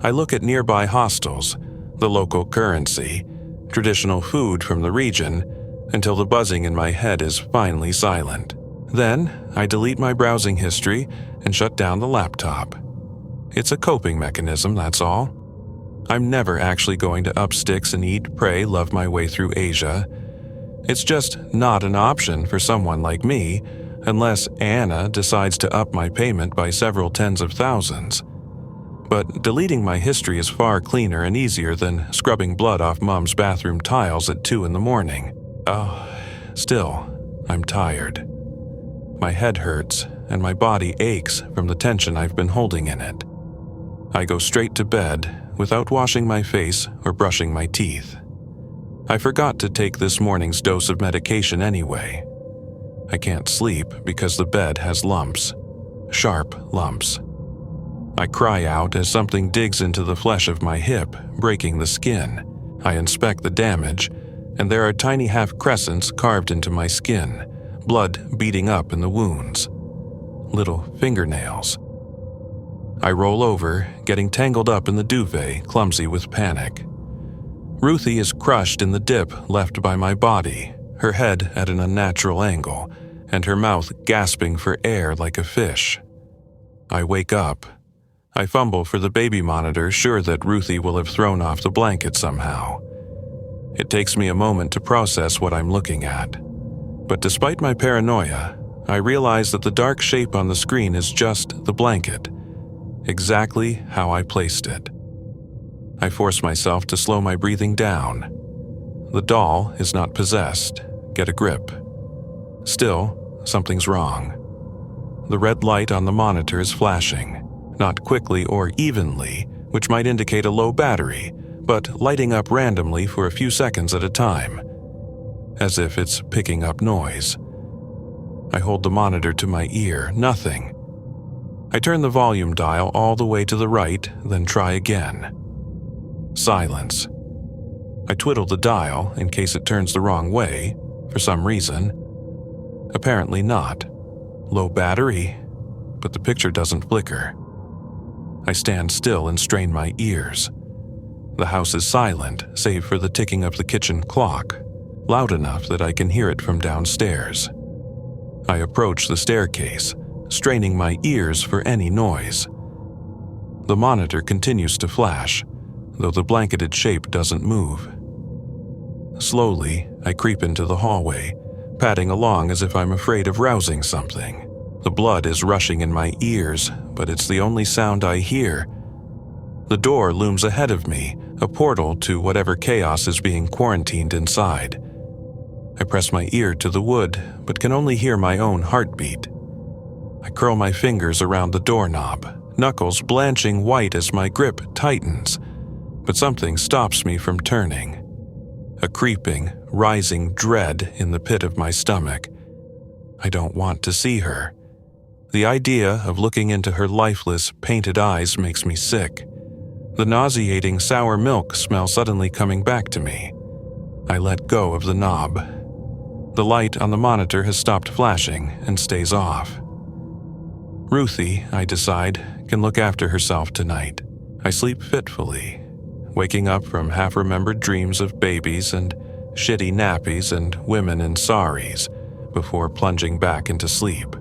I look at nearby hostels, the local currency, traditional food from the region, until the buzzing in my head is finally silent. Then, I delete my browsing history and shut down the laptop. It's a coping mechanism, that's all. I'm never actually going to up sticks and eat, pray, love my way through Asia. It's just not an option for someone like me, unless Anna decides to up my payment by several tens of thousands. But deleting my history is far cleaner and easier than scrubbing blood off Mom's bathroom tiles at 2 a.m. Still, I'm tired. My head hurts, and my body aches from the tension I've been holding in it. I go straight to bed without washing my face or brushing my teeth. I forgot to take this morning's dose of medication anyway. I can't sleep because the bed has lumps. Sharp lumps. I cry out as something digs into the flesh of my hip, breaking the skin. I inspect the damage, and there are tiny half crescents carved into my skin, blood beading up in the wounds. Little fingernails. I roll over, getting tangled up in the duvet, clumsy with panic. Ruthie is crushed in the dip left by my body, her head at an unnatural angle, and her mouth gasping for air like a fish. I wake up. I fumble for the baby monitor, sure that Ruthie will have thrown off the blanket somehow. It takes me a moment to process what I'm looking at. But despite my paranoia, I realize that the dark shape on the screen is just the blanket, exactly how I placed it. I force myself to slow my breathing down. The doll is not possessed. Get a grip. Still, something's wrong. The red light on the monitor is flashing, not quickly or evenly, which might indicate a low battery, but lighting up randomly for a few seconds at a time, as if it's picking up noise. I hold the monitor to my ear, nothing. I turn the volume dial all the way to the right, then try again. Silence. I twiddle the dial in case it turns the wrong way, for some reason. Apparently not. Low battery, but the picture doesn't flicker. I stand still and strain my ears. The house is silent, save for the ticking of the kitchen clock, loud enough that I can hear it from downstairs. I approach the staircase, straining my ears for any noise. The monitor continues to flash, though the blanketed shape doesn't move. Slowly, I creep into the hallway, padding along as if I'm afraid of rousing something. The blood is rushing in my ears, but it's the only sound I hear. The door looms ahead of me, a portal to whatever chaos is being quarantined inside. I press my ear to the wood, but can only hear my own heartbeat. I curl my fingers around the doorknob, knuckles blanching white as my grip tightens, but something stops me from turning. A creeping, rising dread in the pit of my stomach. I don't want to see her. The idea of looking into her lifeless, painted eyes makes me sick. The nauseating sour milk smell suddenly coming back to me. I let go of the knob. The light on the monitor has stopped flashing and stays off. Ruthie, I decide, can look after herself tonight. I sleep fitfully, waking up from half-remembered dreams of babies and shitty nappies and women in saris before plunging back into sleep.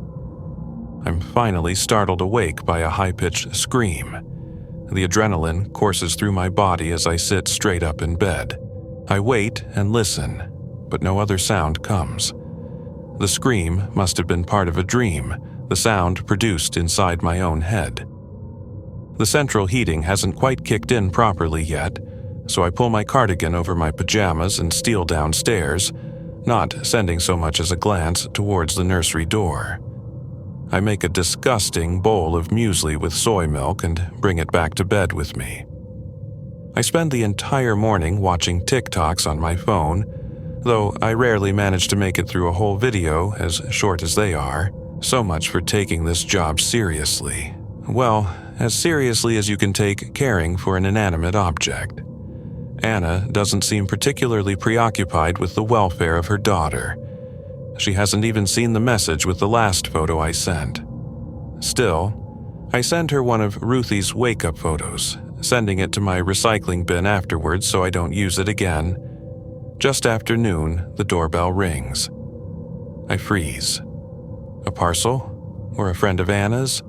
I'm finally startled awake by a high-pitched scream. The adrenaline courses through my body as I sit straight up in bed. I wait and listen, but no other sound comes. The scream must have been part of a dream, the sound produced inside my own head. The central heating hasn't quite kicked in properly yet, so I pull my cardigan over my pajamas and steal downstairs, not sending so much as a glance towards the nursery door. I make a disgusting bowl of muesli with soy milk and bring it back to bed with me. I spend the entire morning watching TikToks on my phone, though I rarely manage to make it through a whole video as short as they are. So much for taking this job seriously. Well, as seriously as you can take caring for an inanimate object. Anna doesn't seem particularly preoccupied with the welfare of her daughter. She hasn't even seen the message with the last photo I sent. Still, I send her one of Ruthie's wake-up photos, sending it to my recycling bin afterwards so I don't use it again. Just after noon, the doorbell rings. I freeze. A parcel? Or a friend of Anna's?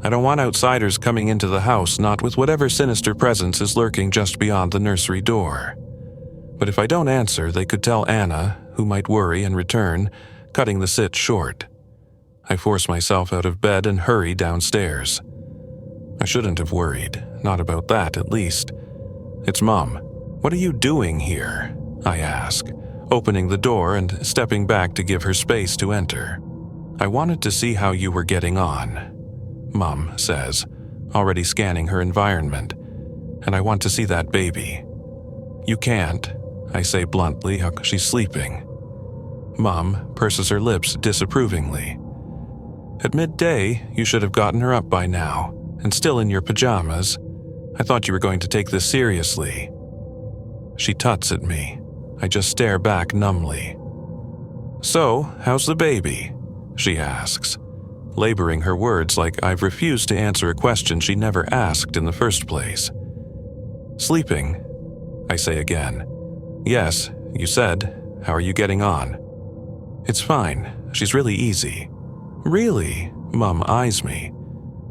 I don't want outsiders coming into the house, not with whatever sinister presence is lurking just beyond the nursery door. But if I don't answer, they could tell Anna, who might worry and return, cutting the sit short. I force myself out of bed and hurry downstairs. I shouldn't have worried, not about that at least. It's Mom. What are you doing here? I ask, opening the door and stepping back to give her space to enter. I wanted to see how you were getting on, Mom says, already scanning her environment, and I want to see that baby. You can't, I say bluntly, she's sleeping. Mom purses her lips disapprovingly. At midday, you should have gotten her up by now, and still in your pajamas. I thought you were going to take this seriously. She tuts at me. I just stare back numbly. "So, how's the baby?" she asks, laboring her words like I've refused to answer a question she never asked in the first place. "Sleeping," I say again. "Yes, you said. How are you getting on?" "It's fine. She's really easy." "Really?" Mom eyes me.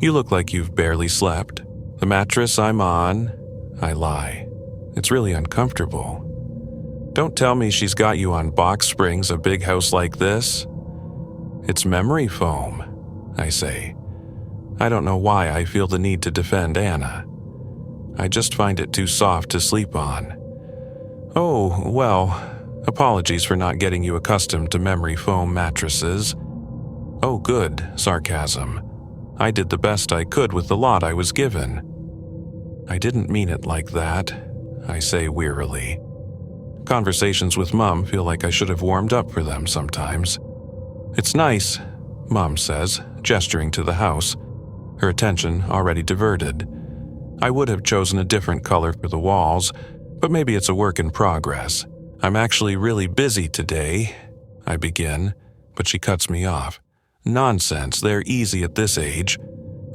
"You look like you've barely slept." "The mattress I'm on," I lie. "It's really uncomfortable." "Don't tell me she's got you on box springs a big house like this." "It's memory foam," I say. I don't know why I feel the need to defend Anna. I just find it too soft to sleep on. "Oh, well, apologies for not getting you accustomed to memory foam mattresses." "Oh, good," sarcasm. I did the best I could with the lot I was given. "I didn't mean it like that," I say wearily. Conversations with Mom feel like I should have warmed up for them sometimes. "It's nice," Mom says, gesturing to the house, her attention already diverted. I would have chosen a different color for the walls, but maybe it's a work in progress. "I'm actually really busy today," I begin, but she cuts me off. "Nonsense, they're easy at this age.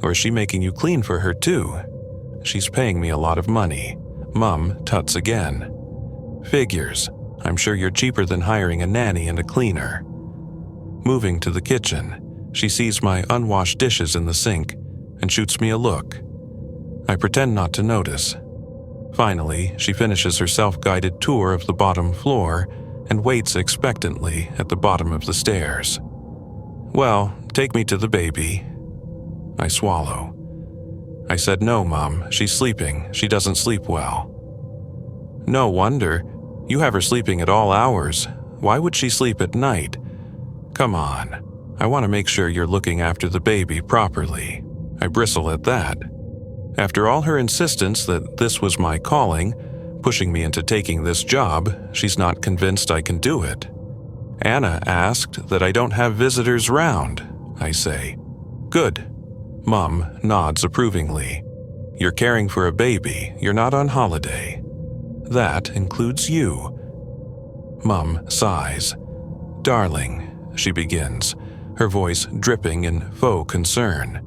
Or is she making you clean for her too?" "She's paying me a lot of money." Mom tuts again. "Figures. I'm sure you're cheaper than hiring a nanny and a cleaner." Moving to the kitchen, she sees my unwashed dishes in the sink and shoots me a look. I pretend not to notice. Finally, she finishes her self-guided tour of the bottom floor and waits expectantly at the bottom of the stairs. "Well, take me to the baby." I swallow. I said, "No, Mom, she's sleeping. She doesn't sleep well." "No wonder. You have her sleeping at all hours. Why would she sleep at night?" "Come on. I want to make sure you're looking after the baby properly." I bristle at that. After all her insistence that this was my calling, pushing me into taking this job, she's not convinced I can do it. "Anna asked that I don't have visitors round," I say. "Good." Mom nods approvingly. "You're caring for a baby. You're not on holiday. That includes you." Mom sighs. "Darling," she begins, her voice dripping in faux concern.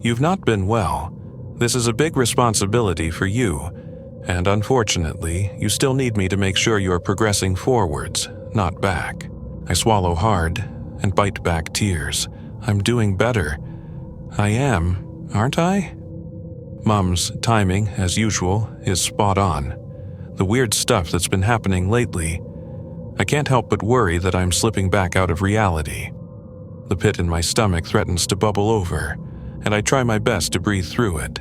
"You've not been well. This is a big responsibility for you, and unfortunately, you still need me to make sure you're progressing forwards, not back." I swallow hard and bite back tears. I'm doing better. I am, aren't I? Mom's timing, as usual, is spot on. The weird stuff that's been happening lately. I can't help but worry that I'm slipping back out of reality. The pit in my stomach threatens to bubble over, and I try my best to breathe through it.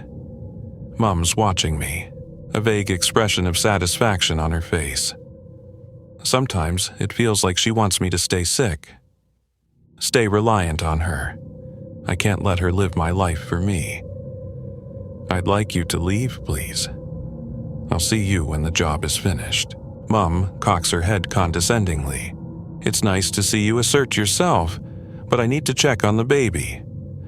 Mom's watching me, a vague expression of satisfaction on her face. Sometimes it feels like she wants me to stay sick, stay reliant on her. I can't let her live my life for me. "I'd like you to leave, please. I'll see you when the job is finished." Mom cocks her head condescendingly. "It's nice to see you assert yourself, but I need to check on the baby."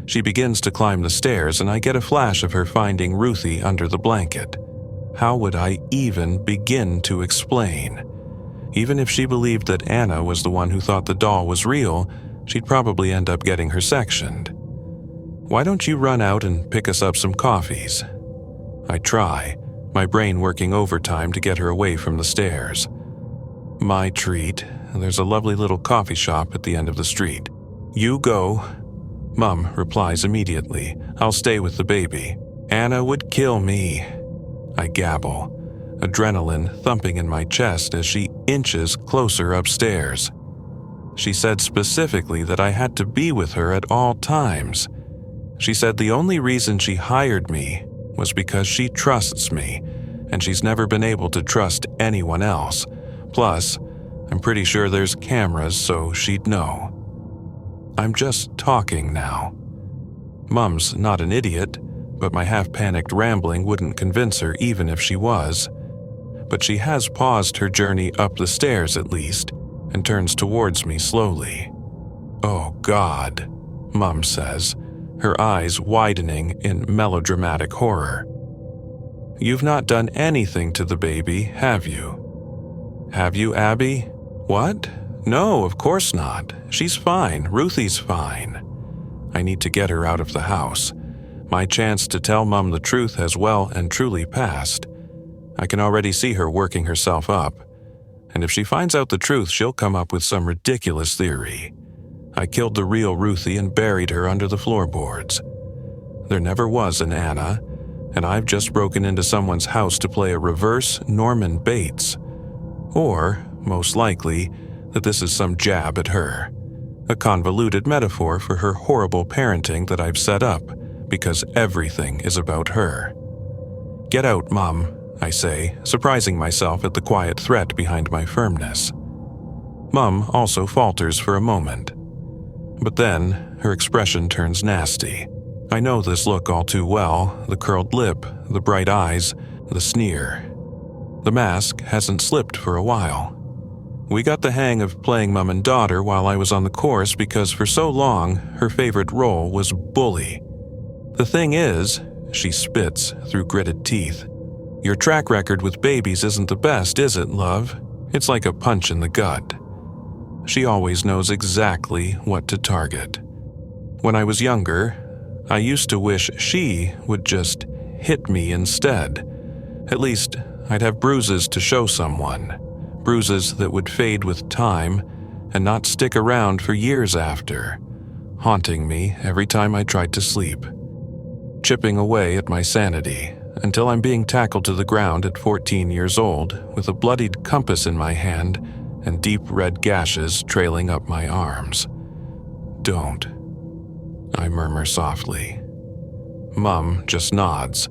She begins to climb the stairs, and I get a flash of her finding Ruthie under the blanket. How would I even begin to explain? Even if she believed that Anna was the one who thought the doll was real, she'd probably end up getting her sectioned. "Why don't you run out and pick us up some coffees?" I try, my brain working overtime to get her away from the stairs. My treat, there's a lovely little coffee shop at the end of the street. "You go." Mom replies immediately, "I'll stay with the baby." "Anna would kill me," I gabble, adrenaline thumping in my chest as she inches closer upstairs. She said specifically that I had to be with her at all times. She said the only reason she hired me was because she trusts me, and she's never been able to trust anyone else. Plus, I'm pretty sure there's cameras, so she'd know. I'm just talking now. Mom's not an idiot, but my half-panicked rambling wouldn't convince her even if she was. But she has paused her journey up the stairs at least, and turns towards me slowly. "Oh God," Mom says, her eyes widening in melodramatic horror. "You've not done anything to the baby, have you?" "Have you, Abby?" "What? No, of course not. She's fine. Ruthie's fine. I need to get her out of the house. My chance to tell Mum the truth has well and truly passed. I can already see her working herself up. And if she finds out the truth, she'll come up with some ridiculous theory. I killed the real Ruthie and buried her under the floorboards. There never was an Anna, and I've just broken into someone's house to play a reverse Norman Bates. Or, most likely, that this is some jab at her. A convoluted metaphor for her horrible parenting that I've set up, because everything is about her. Get out, Mum, I say, surprising myself at the quiet threat behind my firmness. Mum also falters for a moment. But then, her expression turns nasty. I know this look all too well, the curled lip, the bright eyes, the sneer. The mask hasn't slipped for a while. We got the hang of playing mum and daughter while I was on the course because for so long, her favorite role was bully. The thing is, she spits through gritted teeth. Your track record with babies isn't the best, is it, love? It's like a punch in the gut. She always knows exactly what to target. When I was younger, I used to wish she would just hit me instead. At least, I'd have bruises to show someone. Bruises that would fade with time and not stick around for years after, haunting me every time I tried to sleep. Chipping away at my sanity until I'm being tackled to the ground at 14 years old with a bloodied compass in my hand and deep red gashes trailing up my arms. Don't, I murmur softly. Mum just nods,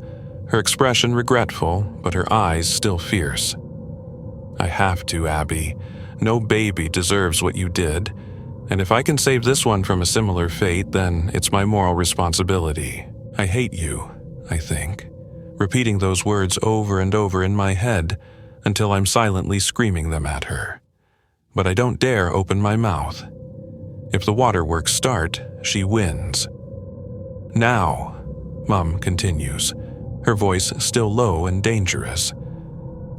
her expression regretful, but her eyes still fierce. I have to, Abby. No baby deserves what you did, and if I can save this one from a similar fate, then it's my moral responsibility. I hate you, I think, repeating those words over and over in my head until I'm silently screaming them at her. But I don't dare open my mouth. If the waterworks start, she wins. Now, Mum continues, her voice still low and dangerous.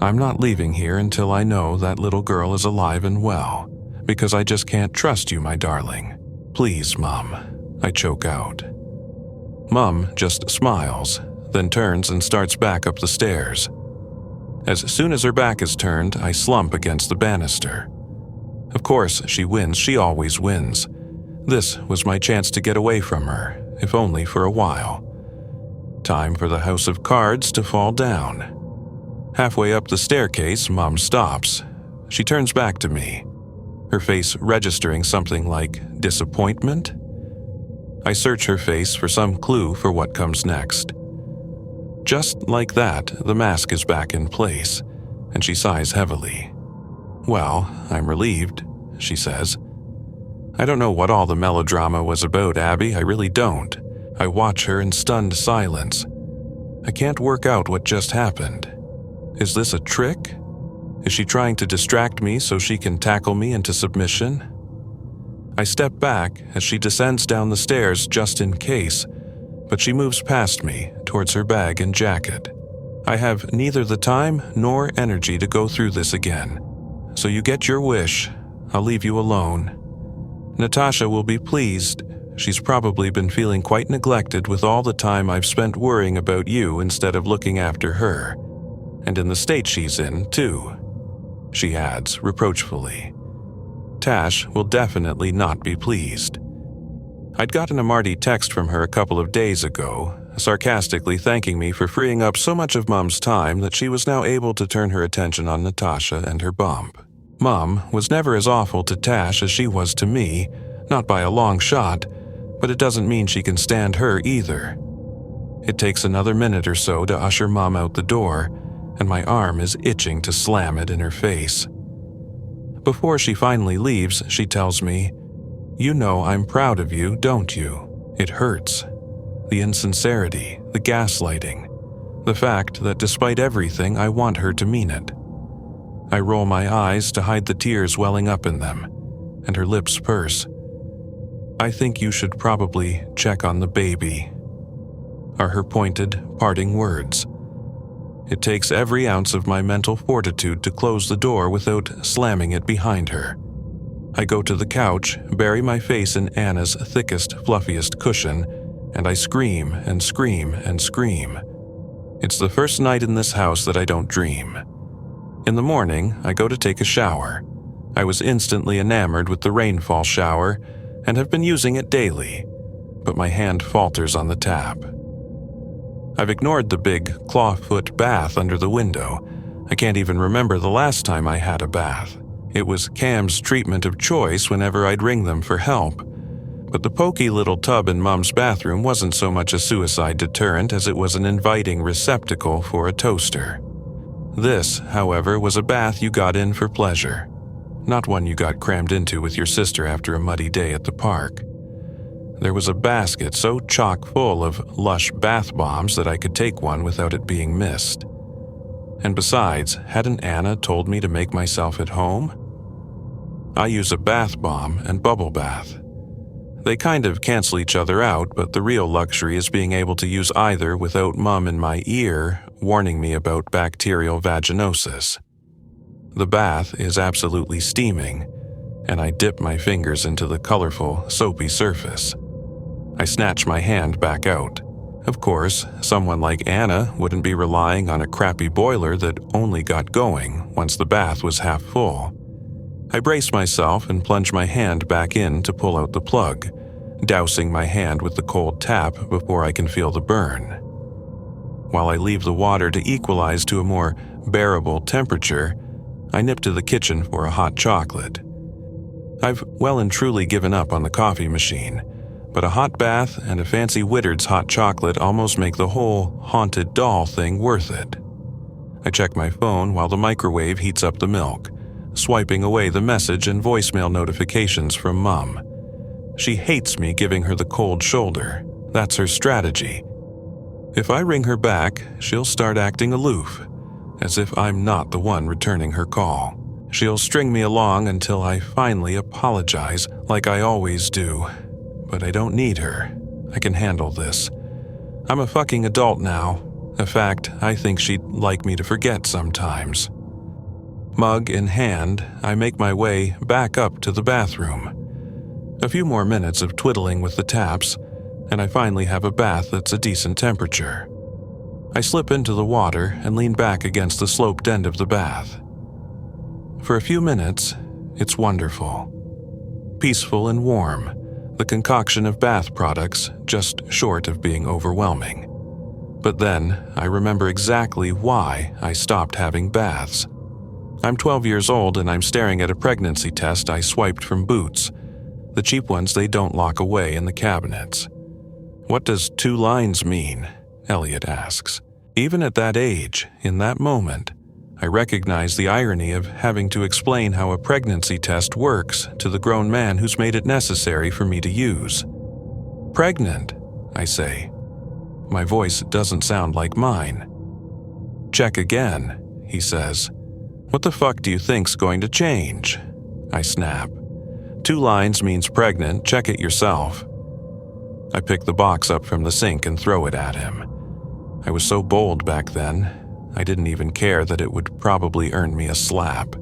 I'm not leaving here until I know that little girl is alive and well, because I just can't trust you, my darling. Please, Mum, I choke out. Mum just smiles, then turns and starts back up the stairs. As soon as her back is turned, I slump against the banister. Of course, she wins. She always wins. This was my chance to get away from her, if only for a while. Time for the house of cards to fall down. Halfway up the staircase, Mum stops. She turns back to me, her face registering something like disappointment. I search her face for some clue for what comes next. Just like that, the mask is back in place, and she sighs heavily. Well, I'm relieved, she says. I don't know what all the melodrama was about, Abby, I really don't. I watch her in stunned silence. I can't work out what just happened. Is this a trick? Is she trying to distract me so she can tackle me into submission? I step back as she descends down the stairs just in case, but she moves past me towards her bag and jacket. I have neither the time nor energy to go through this again. So you get your wish. I'll leave you alone. Natasha will be pleased. She's probably been feeling quite neglected with all the time I've spent worrying about you instead of looking after her. And in the state she's in, too, she adds reproachfully. Tash will definitely not be pleased. I'd gotten a Marty text from her a couple of days ago, sarcastically thanking me for freeing up so much of Mum's time that she was now able to turn her attention on Natasha and her bump. Mum was never as awful to Tash as she was to me, not by a long shot, but it doesn't mean she can stand her either. It takes another minute or so to usher Mum out the door, and my arm is itching to slam it in her face. Before she finally leaves, she tells me, "You know I'm proud of you, don't you? It hurts. The insincerity, the gaslighting, the fact that despite everything, I want her to mean it." I roll my eyes to hide the tears welling up in them, and her lips purse. "I think you should probably check on the baby," are her pointed, parting words. It takes every ounce of my mental fortitude to close the door without slamming it behind her. I go to the couch, bury my face in Anna's thickest, fluffiest cushion, and I scream and scream and scream. It's the first night in this house that I don't dream. In the morning, I go to take a shower. I was instantly enamored with the rainfall shower and have been using it daily, but my hand falters on the tap. I've ignored the big clawfoot bath under the window. I can't even remember the last time I had a bath. It was Cam's treatment of choice whenever I'd ring them for help. But the pokey little tub in Mom's bathroom wasn't so much a suicide deterrent as it was an inviting receptacle for a toaster. This, however, was a bath you got in for pleasure, not one you got crammed into with your sister after a muddy day at the park. There was a basket so chock full of Lush bath bombs that I could take one without it being missed. And besides, hadn't Anna told me to make myself at home? I use a bath bomb and bubble bath. They kind of cancel each other out, but the real luxury is being able to use either without Mum in my ear warning me about bacterial vaginosis. The bath is absolutely steaming, and I dip my fingers into the colorful, soapy surface. I snatch my hand back out. Of course, someone like Anna wouldn't be relying on a crappy boiler that only got going once the bath was half full. I brace myself and plunge my hand back in to pull out the plug, dousing my hand with the cold tap before I can feel the burn. While I leave the water to equalize to a more bearable temperature, I nip to the kitchen for a hot chocolate. I've well and truly given up on the coffee machine, but a hot bath and a fancy Whittard's hot chocolate almost make the whole haunted doll thing worth it. I check my phone while the microwave heats up the milk, swiping away the message and voicemail notifications from Mum. She hates me giving her the cold shoulder. That's her strategy. If I ring her back, she'll start acting aloof, as if I'm not the one returning her call. She'll string me along until I finally apologize like I always do. But I don't need her. I can handle this. I'm a fucking adult now. A fact I think she'd like me to forget sometimes. Mug in hand, I make my way back up to the bathroom. A few more minutes of twiddling with the taps, and I finally have a bath that's a decent temperature. I slip into the water and lean back against the sloped end of the bath. For a few minutes, it's wonderful. Peaceful and warm, the concoction of bath products just short of being overwhelming. But then I remember exactly why I stopped having baths. I'm 12 years old and I'm staring at a pregnancy test I swiped from Boots, the cheap ones they don't lock away in the cabinets. What does 2 lines mean? Elliot asks. Even at that age, in that moment, I recognize the irony of having to explain how a pregnancy test works to the grown man who's made it necessary for me to use. Pregnant, I say. My voice doesn't sound like mine. Check again, he says. What the fuck do you think's going to change? I snap. 2 lines means pregnant, check it yourself. I pick the box up from the sink and throw it at him. I was so bold back then, I didn't even care that it would probably earn me a slap.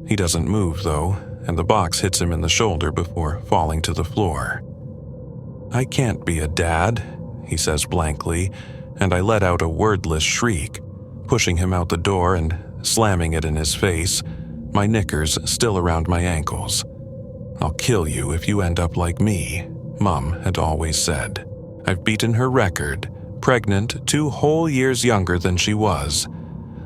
He doesn't move though, and the box hits him in the shoulder before falling to the floor. I can't be a dad, he says blankly, and I let out a wordless shriek, pushing him out the door and slamming it in his face, my knickers still around my ankles. I'll kill you if you end up like me, Mum had always said. I've beaten her record, pregnant 2 whole years younger than she was.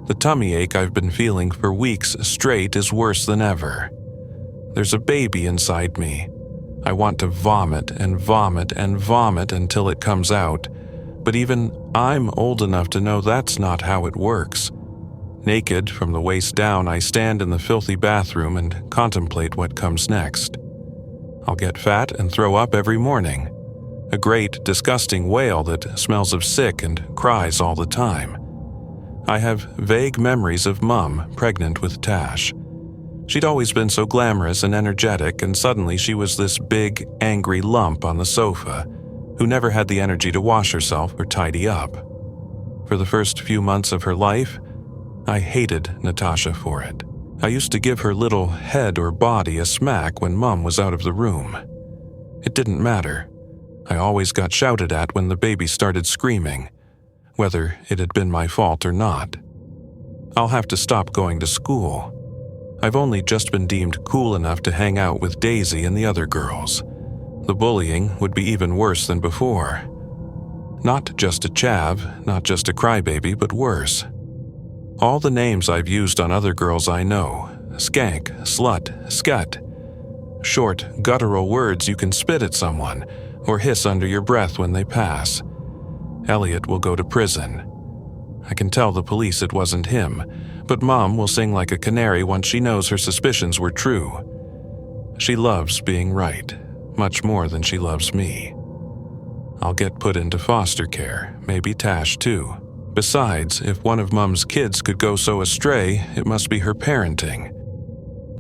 The tummy ache I've been feeling for weeks straight is worse than ever. There's a baby inside me. I want to vomit and vomit and vomit until it comes out, but even I'm old enough to know that's not how it works. Naked from the waist down, I stand in the filthy bathroom and contemplate what comes next. I'll get fat and throw up every morning. A great, disgusting whale that smells of sick and cries all the time. I have vague memories of Mum pregnant with Tash. She'd always been so glamorous and energetic, and suddenly she was this big, angry lump on the sofa, who never had the energy to wash herself or tidy up. For the first few months of her life, I hated Natasha for it. I used to give her little head or body a smack when Mom was out of the room. It didn't matter. I always got shouted at when the baby started screaming, whether it had been my fault or not. I'll have to stop going to school. I've only just been deemed cool enough to hang out with Daisy and the other girls. The bullying would be even worse than before. Not just a chav, not just a crybaby, but worse. All the names I've used on other girls I know: skank, slut, scut. Short, guttural words you can spit at someone or hiss under your breath when they pass. Elliot will go to prison. I can tell the police it wasn't him, but Mom will sing like a canary once she knows her suspicions were true. She loves being right, much more than she loves me. I'll get put into foster care, maybe Tash too. Besides, if one of Mom's kids could go so astray, it must be her parenting.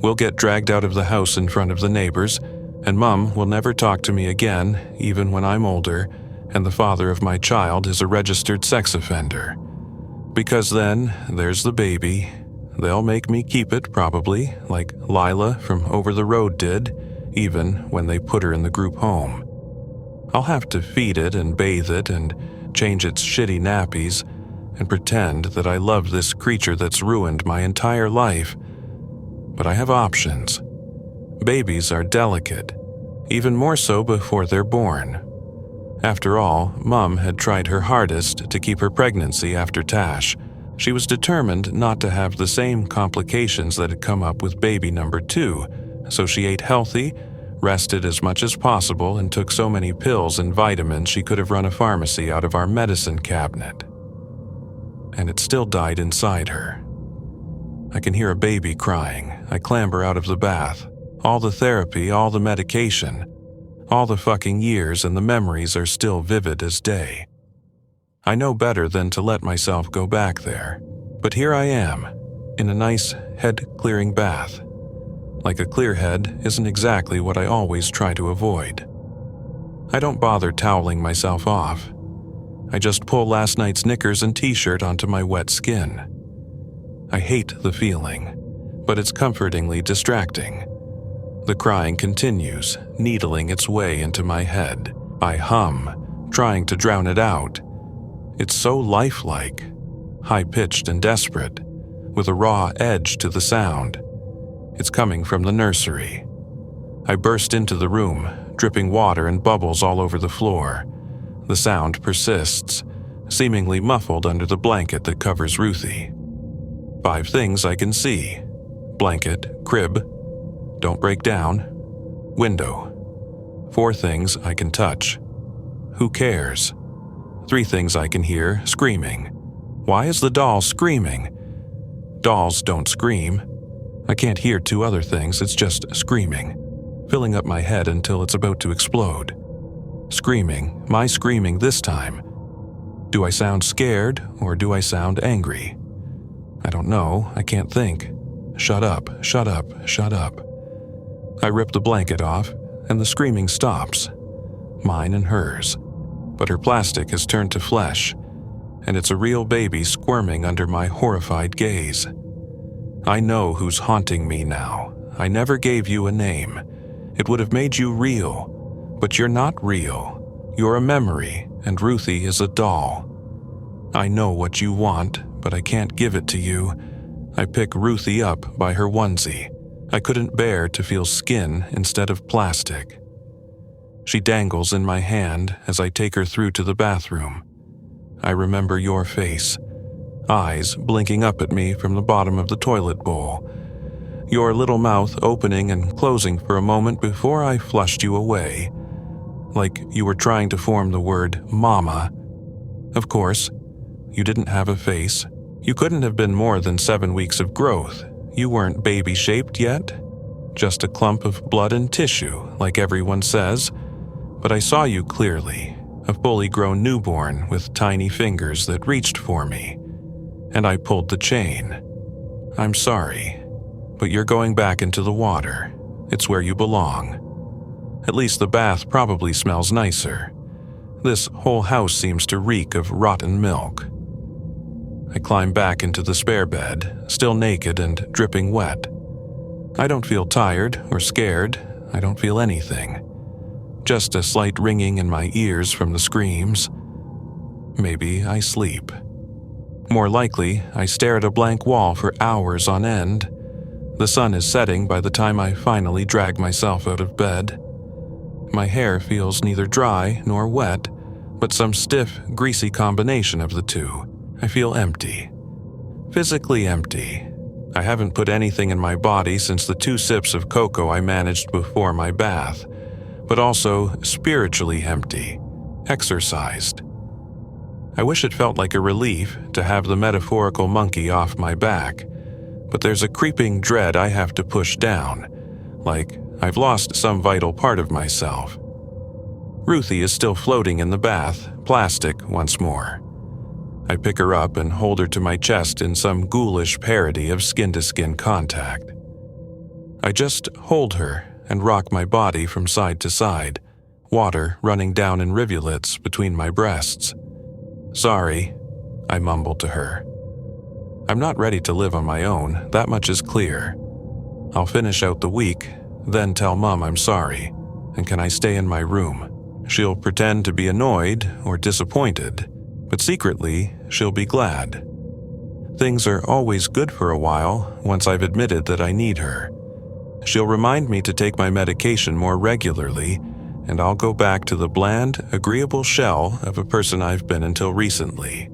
We'll get dragged out of the house in front of the neighbors, and Mom will never talk to me again, even when I'm older, and the father of my child is a registered sex offender. Because then, there's the baby. They'll make me keep it, probably, like Lila from over the road did, even when they put her in the group home. I'll have to feed it and bathe it and change its shitty nappies and pretend that I love this creature that's ruined my entire life. But I have options. Babies are delicate, even more so before they're born. After all, Mom had tried her hardest to keep her pregnancy after Tash. She was determined not to have the same complications that had come up with baby number 2, so she ate healthy, rested as much as possible, and took so many pills and vitamins she could have run a pharmacy out of our medicine cabinet. And it still died inside her. I can hear a baby crying. I clamber out of the bath. All the therapy, all the medication, all the fucking years, and the memories are still vivid as day. I know better than to let myself go back there. But here I am, in a nice head-clearing bath. Like a clear head isn't exactly what I always try to avoid. I don't bother toweling myself off. I just pull last night's knickers and t-shirt onto my wet skin. I hate the feeling, but it's comfortingly distracting. The crying continues, needling its way into my head. I hum, trying to drown it out. It's so lifelike, high-pitched and desperate, with a raw edge to the sound. It's coming from the nursery. I burst into the room, dripping water and bubbles all over the floor. The sound persists, seemingly muffled under the blanket that covers Ruthie. 5 things I can see: blanket, crib, don't break down, window. 4 things I can touch. Who cares? 3 things I can hear: screaming. Why is the doll screaming? Dolls don't scream. I can't hear 2 other things, it's just screaming, filling up my head until it's about to explode. Screaming, my screaming this time. Do I sound scared or do I sound angry? I don't know, I can't think. Shut up, shut up, shut up. I rip the blanket off and the screaming stops. Mine and hers. But her plastic has turned to flesh, and it's a real baby squirming under my horrified gaze. I know who's haunting me now. I never gave you a name. It would have made you real. But you're not real. You're a memory, and Ruthie is a doll. I know what you want, but I can't give it to you. I pick Ruthie up by her onesie. I couldn't bear to feel skin instead of plastic. She dangles in my hand as I take her through to the bathroom. I remember your face, eyes blinking up at me from the bottom of the toilet bowl, your little mouth opening and closing for a moment before I flushed you away, like you were trying to form the word mama. Of course, you didn't have a face. You couldn't have been more than 7 weeks of growth. You weren't baby-shaped yet. Just a clump of blood and tissue, like everyone says. But I saw you clearly, a fully grown newborn with tiny fingers that reached for me. And I pulled the chain. I'm sorry, but you're going back into the water. It's where you belong. At least the bath probably smells nicer. This whole house seems to reek of rotten milk. I climb back into the spare bed, still naked and dripping wet. I don't feel tired or scared. I don't feel anything. Just a slight ringing in my ears from the screams. Maybe I sleep. More likely, I stare at a blank wall for hours on end. The sun is setting by the time I finally drag myself out of bed. My hair feels neither dry nor wet, but some stiff, greasy combination of the two. I feel empty. Physically empty. I haven't put anything in my body since the 2 sips of cocoa I managed before my bath, but also spiritually empty, exercised. I wish it felt like a relief to have the metaphorical monkey off my back, but there's a creeping dread I have to push down, like I've lost some vital part of myself. Ruthie is still floating in the bath, plastic once more. I pick her up and hold her to my chest in some ghoulish parody of skin-to-skin contact. I just hold her and rock my body from side to side, water running down in rivulets between my breasts. "Sorry," I mumble to her. I'm not ready to live on my own, that much is clear. I'll finish out the week, then tell Mom I'm sorry, and can I stay in my room? She'll pretend to be annoyed or disappointed, but secretly, she'll be glad. Things are always good for a while once I've admitted that I need her. She'll remind me to take my medication more regularly, and I'll go back to the bland, agreeable shell of a person I've been until recently.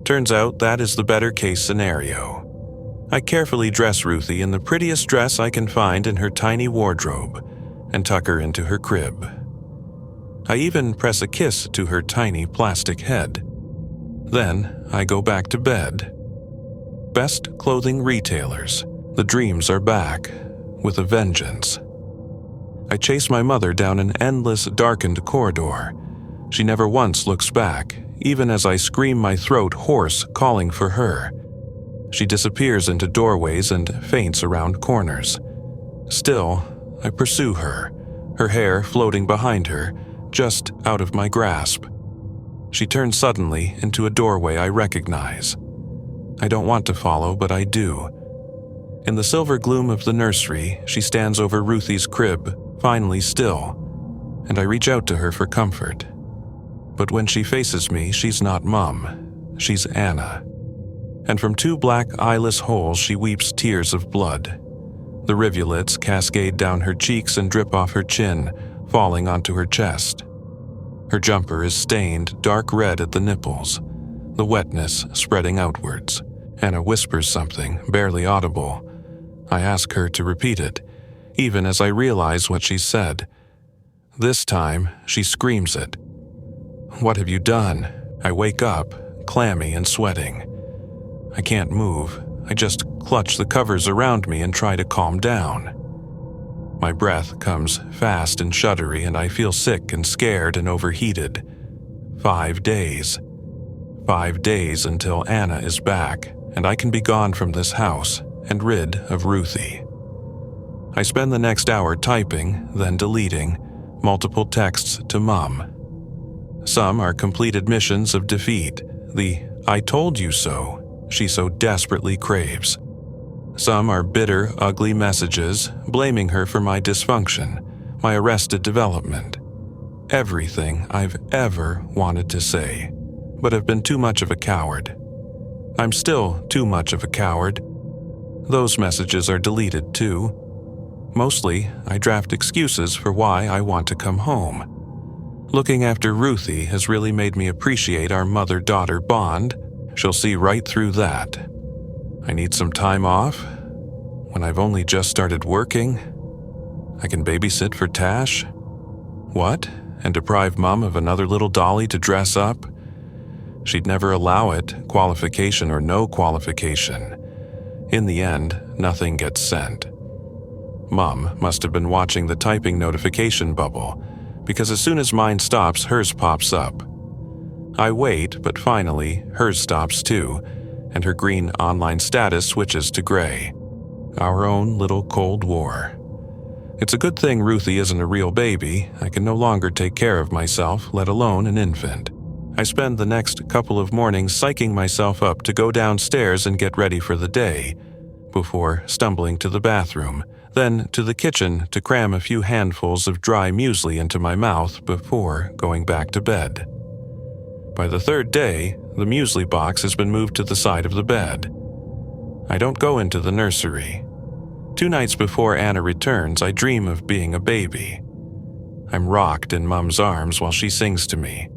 Turns out that is the better case scenario. I carefully dress Ruthie in the prettiest dress I can find in her tiny wardrobe and tuck her into her crib. I even press a kiss to her tiny plastic head. Then I go back to bed. Best clothing retailers. The dreams are back, with a vengeance. I chase my mother down an endless, darkened corridor. She never once looks back, even as I scream my throat hoarse, calling for her. She disappears into doorways and faints around corners. Still, I pursue her, her hair floating behind her, just out of my grasp. She turns suddenly into a doorway I recognize. I don't want to follow, but I do. In the silver gloom of the nursery, she stands over Ruthie's crib, finally still, and I reach out to her for comfort. But when she faces me, she's not Mom. She's Anna. And from 2 black eyeless holes she weeps tears of blood. The rivulets cascade down her cheeks and drip off her chin, falling onto her chest. Her jumper is stained dark red at the nipples, the wetness spreading outwards. Anna whispers something, barely audible. I ask her to repeat it, even as I realize what she said. This time, she screams it. "What have you done?" I wake up, clammy and sweating. I can't move. I just clutch the covers around me and try to calm down. My breath comes fast and shuddery, and I feel sick and scared and overheated. 5 days. 5 days until Anna is back, and I can be gone from this house and rid of Ruthie. I spend the next hour typing, then deleting, multiple texts to Mom. Some are complete admissions of defeat, the "I told you so" she so desperately craves. Some are bitter, ugly messages blaming her for my dysfunction, my arrested development. Everything I've ever wanted to say, but have been too much of a coward. I'm still too much of a coward. Those messages are deleted too. Mostly, I draft excuses for why I want to come home. Looking after Ruthie has really made me appreciate our mother-daughter bond. She'll see right through that. I need some time off. When I've only just started working, I can babysit for Tash. What? And deprive Mom of another little dolly to dress up? She'd never allow it, qualification or no qualification. In the end, nothing gets sent. Mom must have been watching the typing notification bubble, because as soon as mine stops, hers pops up. I wait, but finally, hers stops too, and her green online status switches to gray. Our own little Cold War. It's a good thing Ruthie isn't a real baby. I can no longer take care of myself, let alone an infant. I spend the next couple of mornings psyching myself up to go downstairs and get ready for the day, before stumbling to the bathroom, then to the kitchen to cram a few handfuls of dry muesli into my mouth before going back to bed. By the third day, the muesli box has been moved to the side of the bed. I don't go into the nursery. 2 nights before Anna returns, I dream of being a baby. I'm rocked in Mom's arms while she sings to me.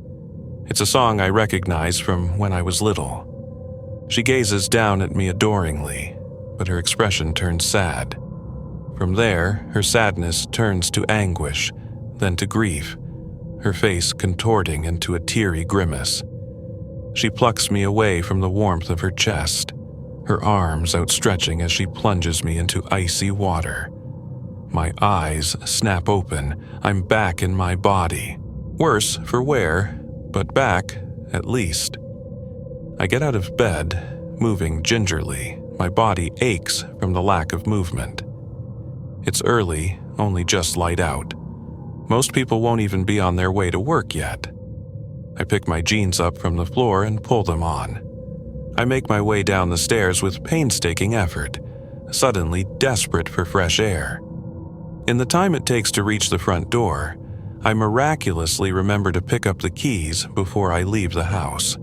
It's a song I recognize from when I was little. She gazes down at me adoringly, but her expression turns sad. From there, her sadness turns to anguish, then to grief, her face contorting into a teary grimace. She plucks me away from the warmth of her chest, her arms outstretching as she plunges me into icy water. My eyes snap open. I'm back in my body. Worse for wear, but back, at least. I get out of bed, moving gingerly. My body aches from the lack of movement. It's early, only just light out. Most people won't even be on their way to work yet. I pick my jeans up from the floor and pull them on. I make my way down the stairs with painstaking effort, suddenly desperate for fresh air. In the time it takes to reach the front door, I miraculously remember to pick up the keys before I leave the house.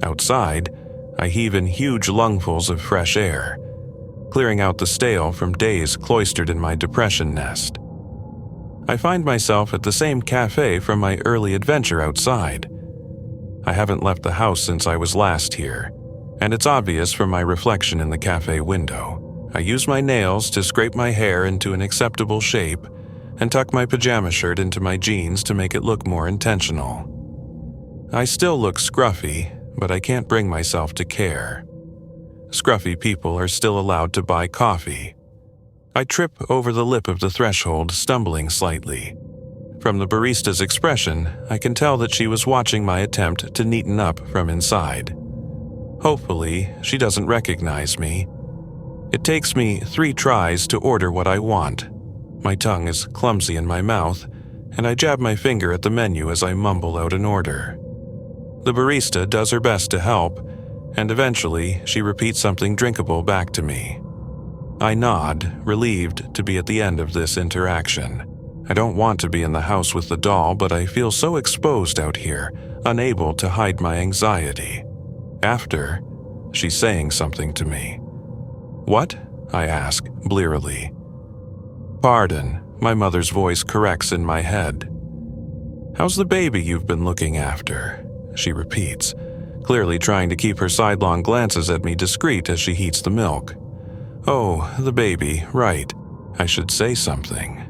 Outside, I heave in huge lungfuls of fresh air, clearing out the stale from days cloistered in my depression nest. I find myself at the same cafe from my early adventure outside. I haven't left the house since I was last here, and it's obvious from my reflection in the cafe window. I use my nails to scrape my hair into an acceptable shape and tuck my pajama shirt into my jeans to make it look more intentional. I still look scruffy, but I can't bring myself to care. Scruffy people are still allowed to buy coffee. I trip over the lip of the threshold, stumbling slightly. From the barista's expression, I can tell that she was watching my attempt to neaten up from inside. Hopefully, she doesn't recognize me. It takes me 3 tries to order what I want. My tongue is clumsy in my mouth, and I jab my finger at the menu as I mumble out an order. The barista does her best to help, and eventually she repeats something drinkable back to me. I nod, relieved to be at the end of this interaction. I don't want to be in the house with the doll, but I feel so exposed out here, unable to hide my anxiety. After, she's saying something to me. "What?" I ask, blearily. "Pardon," my mother's voice corrects in my head. "How's the baby you've been looking after?" she repeats, clearly trying to keep her sidelong glances at me discreet as she heats the milk. "Oh, the baby, right. I should say something.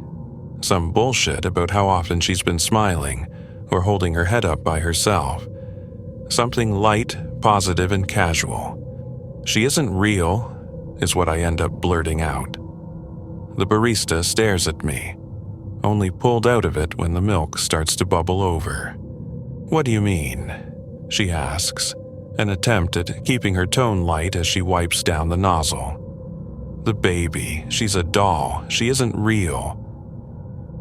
Some bullshit about how often she's been smiling or holding her head up by herself. Something light, positive, and casual. She isn't real, is what I end up blurting out. The barista stares at me, only pulled out of it when the milk starts to bubble over. "What do you mean?" she asks, an attempt at keeping her tone light as she wipes down the nozzle. "The baby, she's a doll, she isn't real."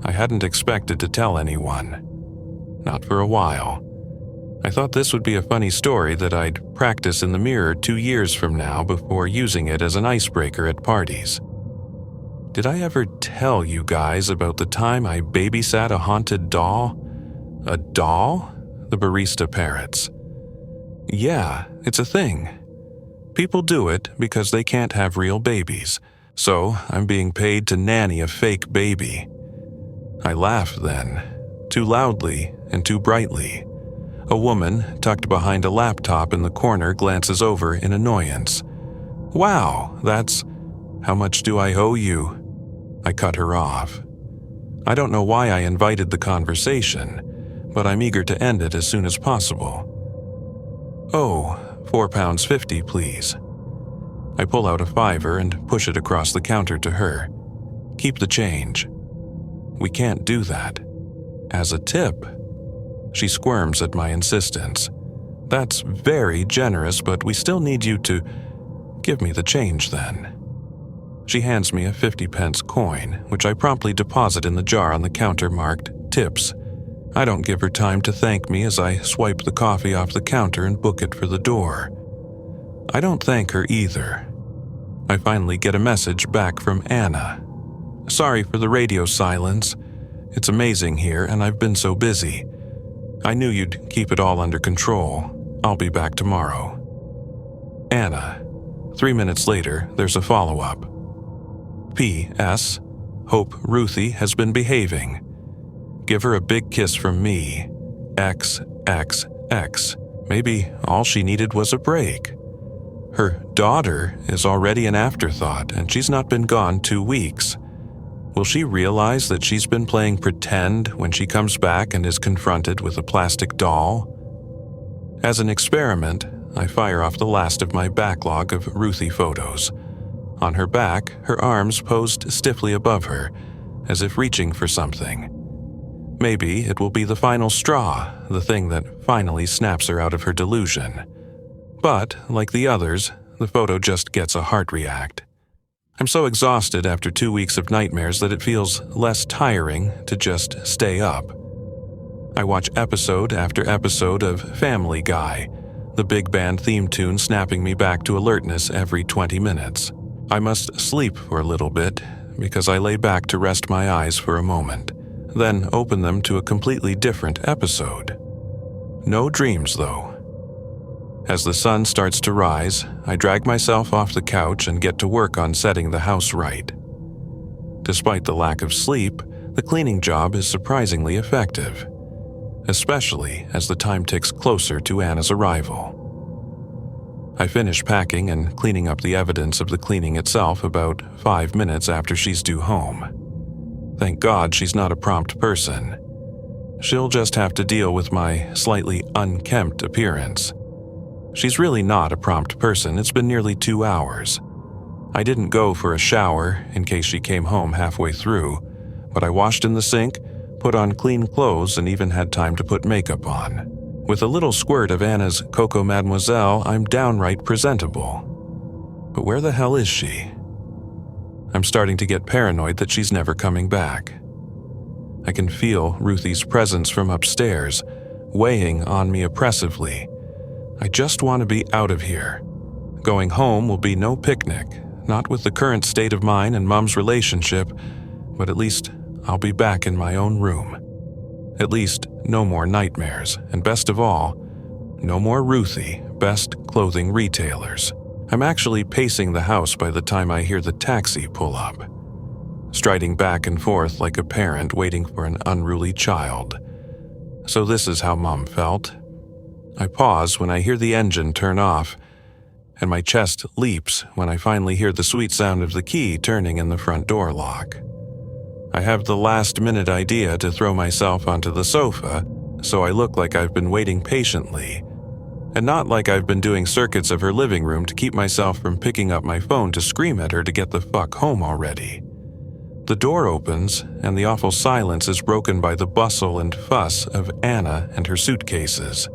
I hadn't expected to tell anyone. Not for a while. I thought this would be a funny story that I'd practice in the mirror 2 years from now before using it as an icebreaker at parties. Did I ever tell you guys about the time I babysat a haunted doll? "A doll?" the barista parrots. "Yeah, it's a thing. People do it because they can't have real babies, so I'm being paid to nanny a fake baby." I laugh then, too loudly and too brightly. A woman, tucked behind a laptop in the corner, glances over in annoyance. "Wow, that's... How much do I owe you?" I cut her off. I don't know why I invited the conversation, but I'm eager to end it as soon as possible. "Oh, £4.50, please." I pull out a $5 and push it across the counter to her. "Keep the change." "We can't do that." "As a tip." She squirms at my insistence. "That's very generous, but we still need you to... Give me the change then." She hands me a 50-pence coin, which I promptly deposit in the jar on the counter marked "Tips." I don't give her time to thank me as I swipe the coffee off the counter and book it for the door. I don't thank her either. I finally get a message back from Anna. Sorry for the radio silence. It's amazing here and I've been so busy. I knew you'd keep it all under control. I'll be back tomorrow. Anna. 3 minutes later, there's a follow-up. P.S. Hope Ruthie has been behaving. Give her a big kiss from me. XXX. Maybe all she needed was a break. Her daughter is already an afterthought, and she's not been gone 2 weeks. Will she realize that she's been playing pretend when she comes back and is confronted with a plastic doll? As an experiment, I fire off the last of my backlog of Ruthie photos. On her back, her arms posed stiffly above her, as if reaching for something. Maybe it will be the final straw, the thing that finally snaps her out of her delusion. But, like the others, the photo just gets a heart react. I'm so exhausted after 2 weeks of nightmares that it feels less tiring to just stay up. I watch episode after episode of Family Guy, the big band theme tune snapping me back to alertness every 20 minutes. I must sleep for a little bit, because I lay back to rest my eyes for a moment, then open them to a completely different episode. No dreams, though. As the sun starts to rise, I drag myself off the couch and get to work on setting the house right. Despite the lack of sleep, the cleaning job is surprisingly effective, especially as the time ticks closer to Anna's arrival. I finish packing and cleaning up the evidence of the cleaning itself about 5 minutes after she's due home. Thank God she's not a prompt person. She'll just have to deal with my slightly unkempt appearance. She's really not a prompt person. It's been nearly 2 hours. I didn't go for a shower in case she came home halfway through, but I washed in the sink, put on clean clothes, and even had time to put makeup on. With a little squirt of Anna's Coco Mademoiselle, I'm downright presentable. But where the hell is she? I'm starting to get paranoid that she's never coming back. I can feel Ruthie's presence from upstairs, weighing on me oppressively. I just want to be out of here. Going home will be no picnic, not with the current state of mine and Mom's relationship, but at least I'll be back in my own room. At least no more nightmares, and best of all, no more Ruthie, best clothing retailers. I'm actually pacing the house by the time I hear the taxi pull up, striding back and forth like a parent waiting for an unruly child. So this is how Mom felt. I pause when I hear the engine turn off, and my chest leaps when I finally hear the sweet sound of the key turning in the front door lock. I have the last-minute idea to throw myself onto the sofa, so I look like I've been waiting patiently, and not like I've been doing circuits of her living room to keep myself from picking up my phone to scream at her to get the fuck home already. The door opens, and the awful silence is broken by the bustle and fuss of Anna and her suitcases.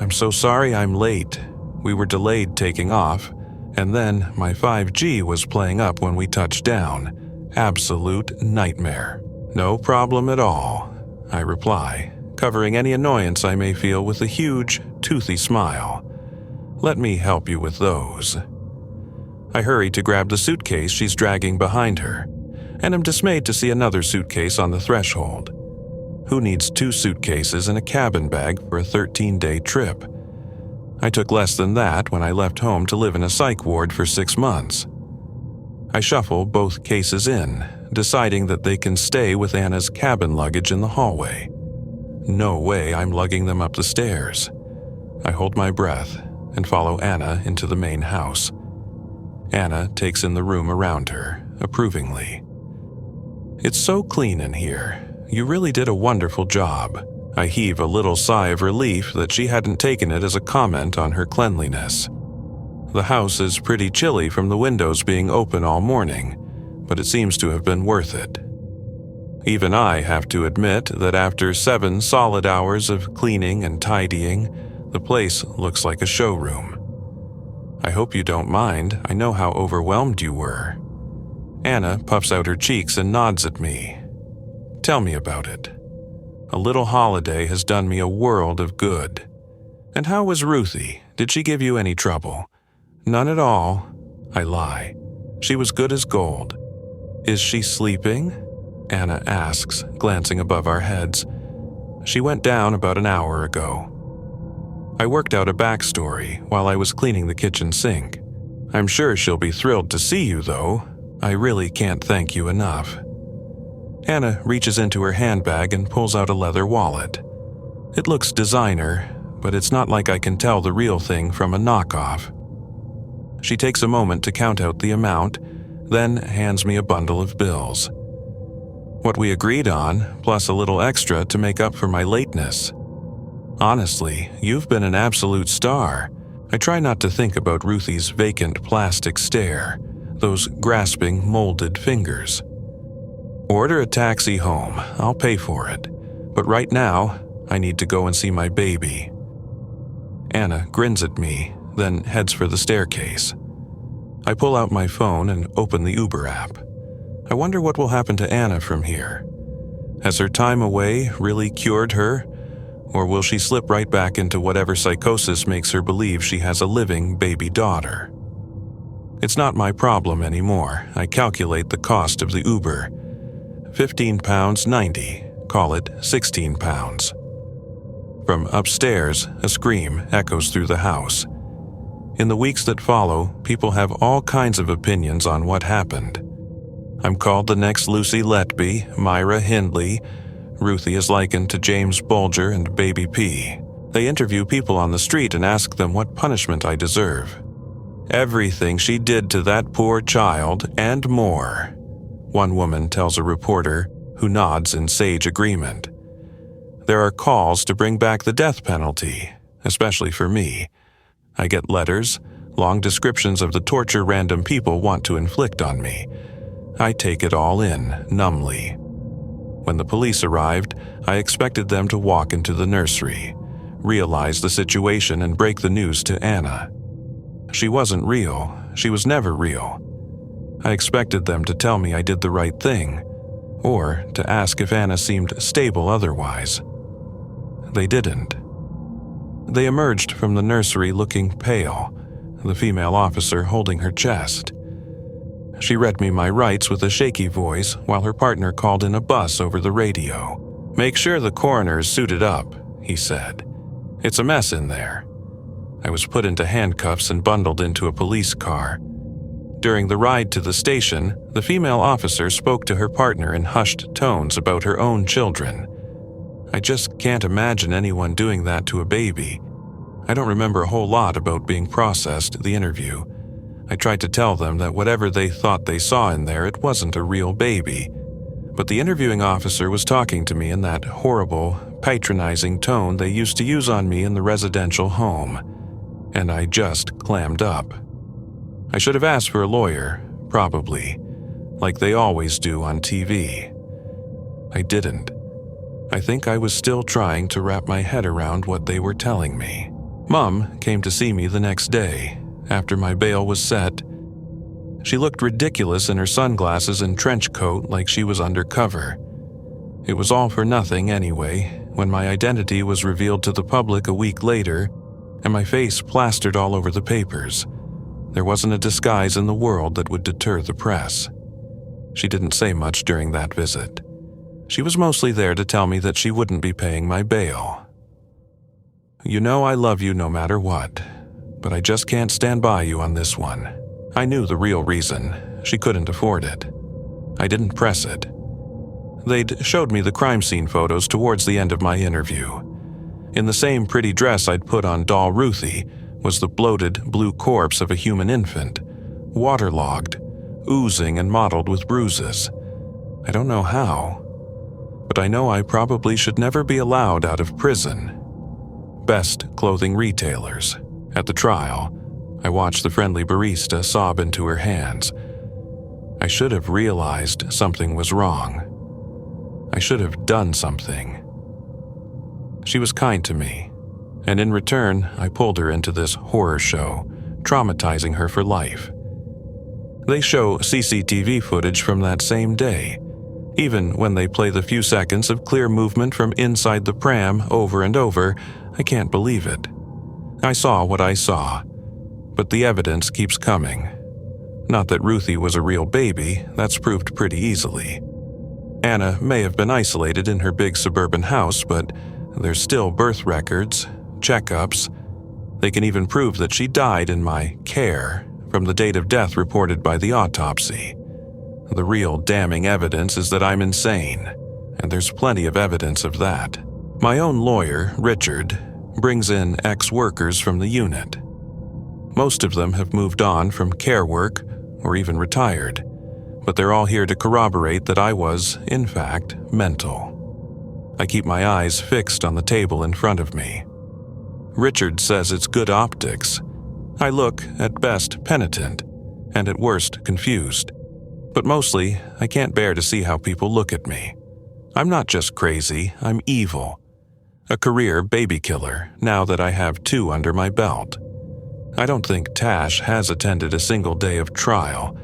I'm so sorry I'm late. We were delayed taking off, and then my 5G was playing up when we touched down. Absolute nightmare. No problem at all, I reply, covering any annoyance I may feel with a huge, toothy smile. Let me help you with those. I hurry to grab the suitcase she's dragging behind her, and am dismayed to see another suitcase on the threshold. Who needs 2 suitcases and a cabin bag for a 13-day trip? I took less than that when I left home to live in a psych ward for 6 months. I shuffle both cases in, deciding that they can stay with Anna's cabin luggage in the hallway. No way I'm lugging them up the stairs. I hold my breath and follow Anna into the main house. Anna takes in the room around her, approvingly. It's so clean in here. You really did a wonderful job. I heave a little sigh of relief that she hadn't taken it as a comment on her cleanliness. The house is pretty chilly from the windows being open all morning, but it seems to have been worth it. Even I have to admit that after 7 solid hours of cleaning and tidying, the place looks like a showroom. I hope you don't mind. I know how overwhelmed you were. Anna puffs out her cheeks and nods at me. Tell me about it. A little holiday has done me a world of good. And how was Ruthie? Did she give you any trouble? None at all. I lie. She was good as gold. Is she sleeping? Anna asks, glancing above our heads. She went down about an hour ago. I worked out a backstory while I was cleaning the kitchen sink. I'm sure she'll be thrilled to see you, though. I really can't thank you enough. Anna reaches into her handbag and pulls out a leather wallet. It looks designer, but it's not like I can tell the real thing from a knockoff. She takes a moment to count out the amount, then hands me a bundle of bills. What we agreed on, plus a little extra to make up for my lateness. Honestly, you've been an absolute star. I try not to think about Ruthie's vacant plastic stare, those grasping, molded fingers. Order a taxi home. I'll pay for it. But right now, I need to go and see my baby. Anna grins at me, then heads for the staircase. I pull out my phone and open the Uber app. I wonder what will happen to Anna from here. Has her time away really cured her? Or will she slip right back into whatever psychosis makes her believe she has a living baby daughter? It's not my problem anymore. I calculate the cost of the Uber. £15.90, call it £16. From upstairs, a scream echoes through the house. In the weeks that follow, people have all kinds of opinions on what happened. I'm called the next Lucy Letby, Myra Hindley. Ruthie is likened to James Bulger and Baby P. They interview people on the street and ask them what punishment I deserve. Everything she did to that poor child and more, one woman tells a reporter, who nods in sage agreement. There are calls to bring back the death penalty, especially for me. I get letters, long descriptions of the torture random people want to inflict on me. I take it all in, numbly. When the police arrived, I expected them to walk into the nursery, realize the situation and break the news to Anna. She wasn't real. She was never real. I expected them to tell me I did the right thing, or to ask if Anna seemed stable otherwise. They didn't. They emerged from the nursery looking pale, the female officer holding her chest. She read me my rights with a shaky voice while her partner called in a bus over the radio. "Make sure the coroner is suited up," he said. "It's a mess in there." I was put into handcuffs and bundled into a police car. During the ride to the station, the female officer spoke to her partner in hushed tones about her own children. I just can't imagine anyone doing that to a baby. I don't remember a whole lot about being processed, the interview. I tried to tell them that whatever they thought they saw in there, it wasn't a real baby. But the interviewing officer was talking to me in that horrible, patronizing tone they used to use on me in the residential home, and I just clammed up. I should have asked for a lawyer, probably, like they always do on TV. I didn't. I think I was still trying to wrap my head around what they were telling me. Mom came to see me the next day, after my bail was set. She looked ridiculous in her sunglasses and trench coat like she was undercover. It was all for nothing anyway, when my identity was revealed to the public a week later, and my face plastered all over the papers. There wasn't a disguise in the world that would deter the press. She didn't say much during that visit. She was mostly there to tell me that she wouldn't be paying my bail. "You know I love you no matter what, but I just can't stand by you on this one." I knew the real reason. She couldn't afford it. I didn't press it. They'd showed me the crime scene photos towards the end of my interview. In the same pretty dress I'd put on doll Ruthie was the bloated blue corpse of a human infant, waterlogged, oozing and mottled with bruises. I don't know how, but I know I probably should never be allowed out of prison. Best clothing retailers. At the trial, I watched the friendly barista sob into her hands. I should have realized something was wrong. I should have done something. She was kind to me, and in return, I pulled her into this horror show, traumatizing her for life. They show CCTV footage from that same day. Even when they play the few seconds of clear movement from inside the pram over and over, I can't believe it. I saw what I saw, but the evidence keeps coming. Not that Ruthie was a real baby, that's proved pretty easily. Anna may have been isolated in her big suburban house, but there's still birth records, checkups. They can even prove that she died in my care from the date of death reported by the autopsy. The real damning evidence is that I'm insane, and there's plenty of evidence of that. My own lawyer, Richard, brings in ex-workers from the unit. Most of them have moved on from care work or even retired, but they're all here to corroborate that I was, in fact, mental. I keep my eyes fixed on the table in front of me. Richard says it's good optics. I look, at best, penitent, and at worst, confused. But mostly, I can't bear to see how people look at me. I'm not just crazy, I'm evil. A career baby killer, now that I have 2 under my belt. I don't think Tash has attended a single day of trial,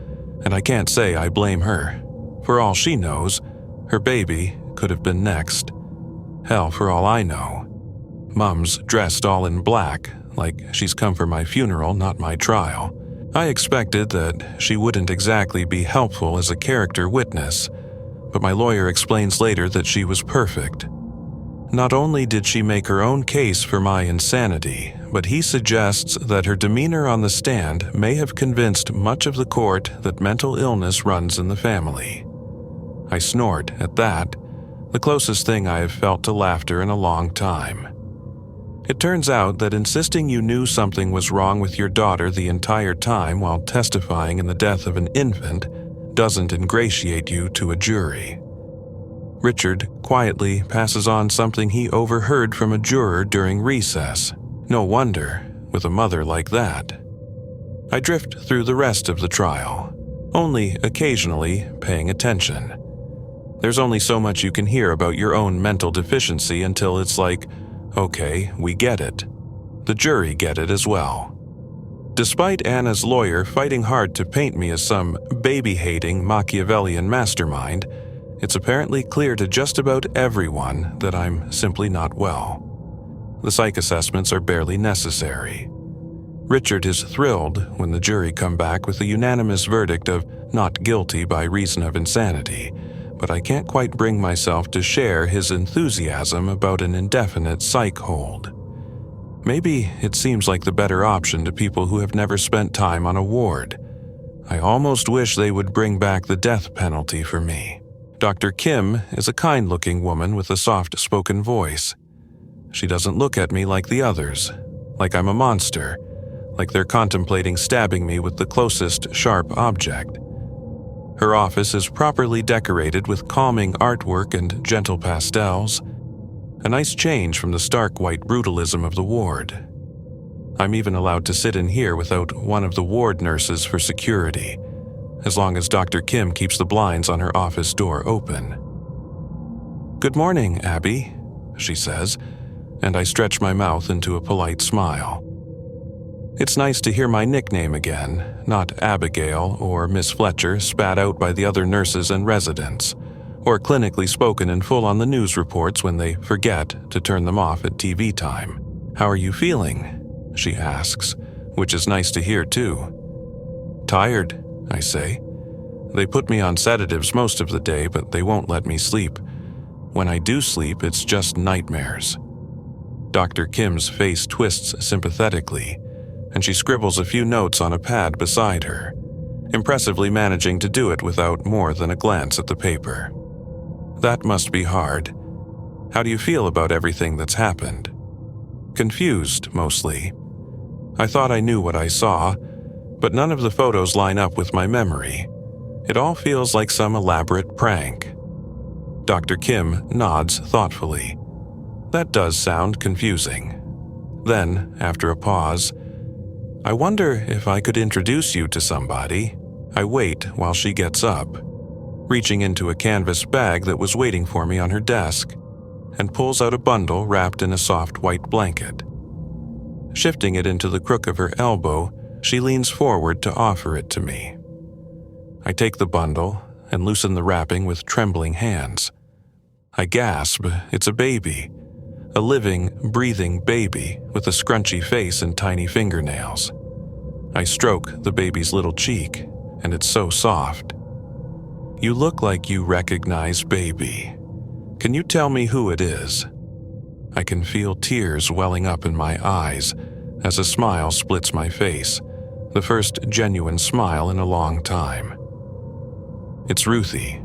and I can't say I blame her. For all she knows, her baby could have been next. Hell, for all I know. Mum's dressed all in black, like she's come for my funeral, not my trial. I expected that she wouldn't exactly be helpful as a character witness, but my lawyer explains later that she was perfect. Not only did she make her own case for my insanity, but he suggests that her demeanor on the stand may have convinced much of the court that mental illness runs in the family. I snort at that, the closest thing I have felt to laughter in a long time. It turns out that insisting you knew something was wrong with your daughter the entire time while testifying in the death of an infant doesn't ingratiate you to a jury. Richard quietly passes on something he overheard from a juror during recess. No wonder, with a mother like that. I drift through the rest of the trial, only occasionally paying attention. There's only so much you can hear about your own mental deficiency until it's like, okay, we get it. The jury get it as well. Despite Anna's lawyer fighting hard to paint me as some baby-hating Machiavellian mastermind, it's apparently clear to just about everyone that I'm simply not well. The psych assessments are barely necessary. Richard is thrilled when the jury come back with a unanimous verdict of not guilty by reason of insanity, but I can't quite bring myself to share his enthusiasm about an indefinite psych hold. Maybe it seems like the better option to people who have never spent time on a ward. I almost wish they would bring back the death penalty for me. Dr. Kim is a kind-looking woman with a soft-spoken voice. She doesn't look at me like the others, like I'm a monster, like they're contemplating stabbing me with the closest sharp object. Her office is properly decorated with calming artwork and gentle pastels, a nice change from the stark white brutalism of the ward. I'm even allowed to sit in here without one of the ward nurses for security, as long as Dr. Kim keeps the blinds on her office door open. "Good morning, Abby," she says, and I stretch my mouth into a polite smile. It's nice to hear my nickname again, not Abigail or Miss Fletcher spat out by the other nurses and residents, or clinically spoken in full on the news reports when they forget to turn them off at TV time. "How are you feeling?" she asks, which is nice to hear too. "Tired," I say. "They put me on sedatives most of the day, but they won't let me sleep. When I do sleep, it's just nightmares." Dr. Kim's face twists sympathetically, and she scribbles a few notes on a pad beside her, impressively managing to do it without more than a glance at the paper. "That must be hard. How do you feel about everything that's happened?" "Confused, mostly. I thought I knew what I saw, but none of the photos line up with my memory. It all feels like some elaborate prank." Dr. Kim nods thoughtfully. "That does sound confusing." Then, after a pause, "I wonder if I could introduce you to somebody." I wait while she gets up, reaching into a canvas bag that was waiting for me on her desk, and pulls out a bundle wrapped in a soft white blanket. Shifting it into the crook of her elbow, she leans forward to offer it to me. I take the bundle, and loosen the wrapping with trembling hands. I gasp, it's a baby. A living, breathing baby with a scrunchy face and tiny fingernails. I stroke the baby's little cheek, and it's so soft. You look like you recognize Baby. Can you tell me who it is? I can feel tears welling up in my eyes as a smile splits my face, the first genuine smile in a long time. It's Ruthie.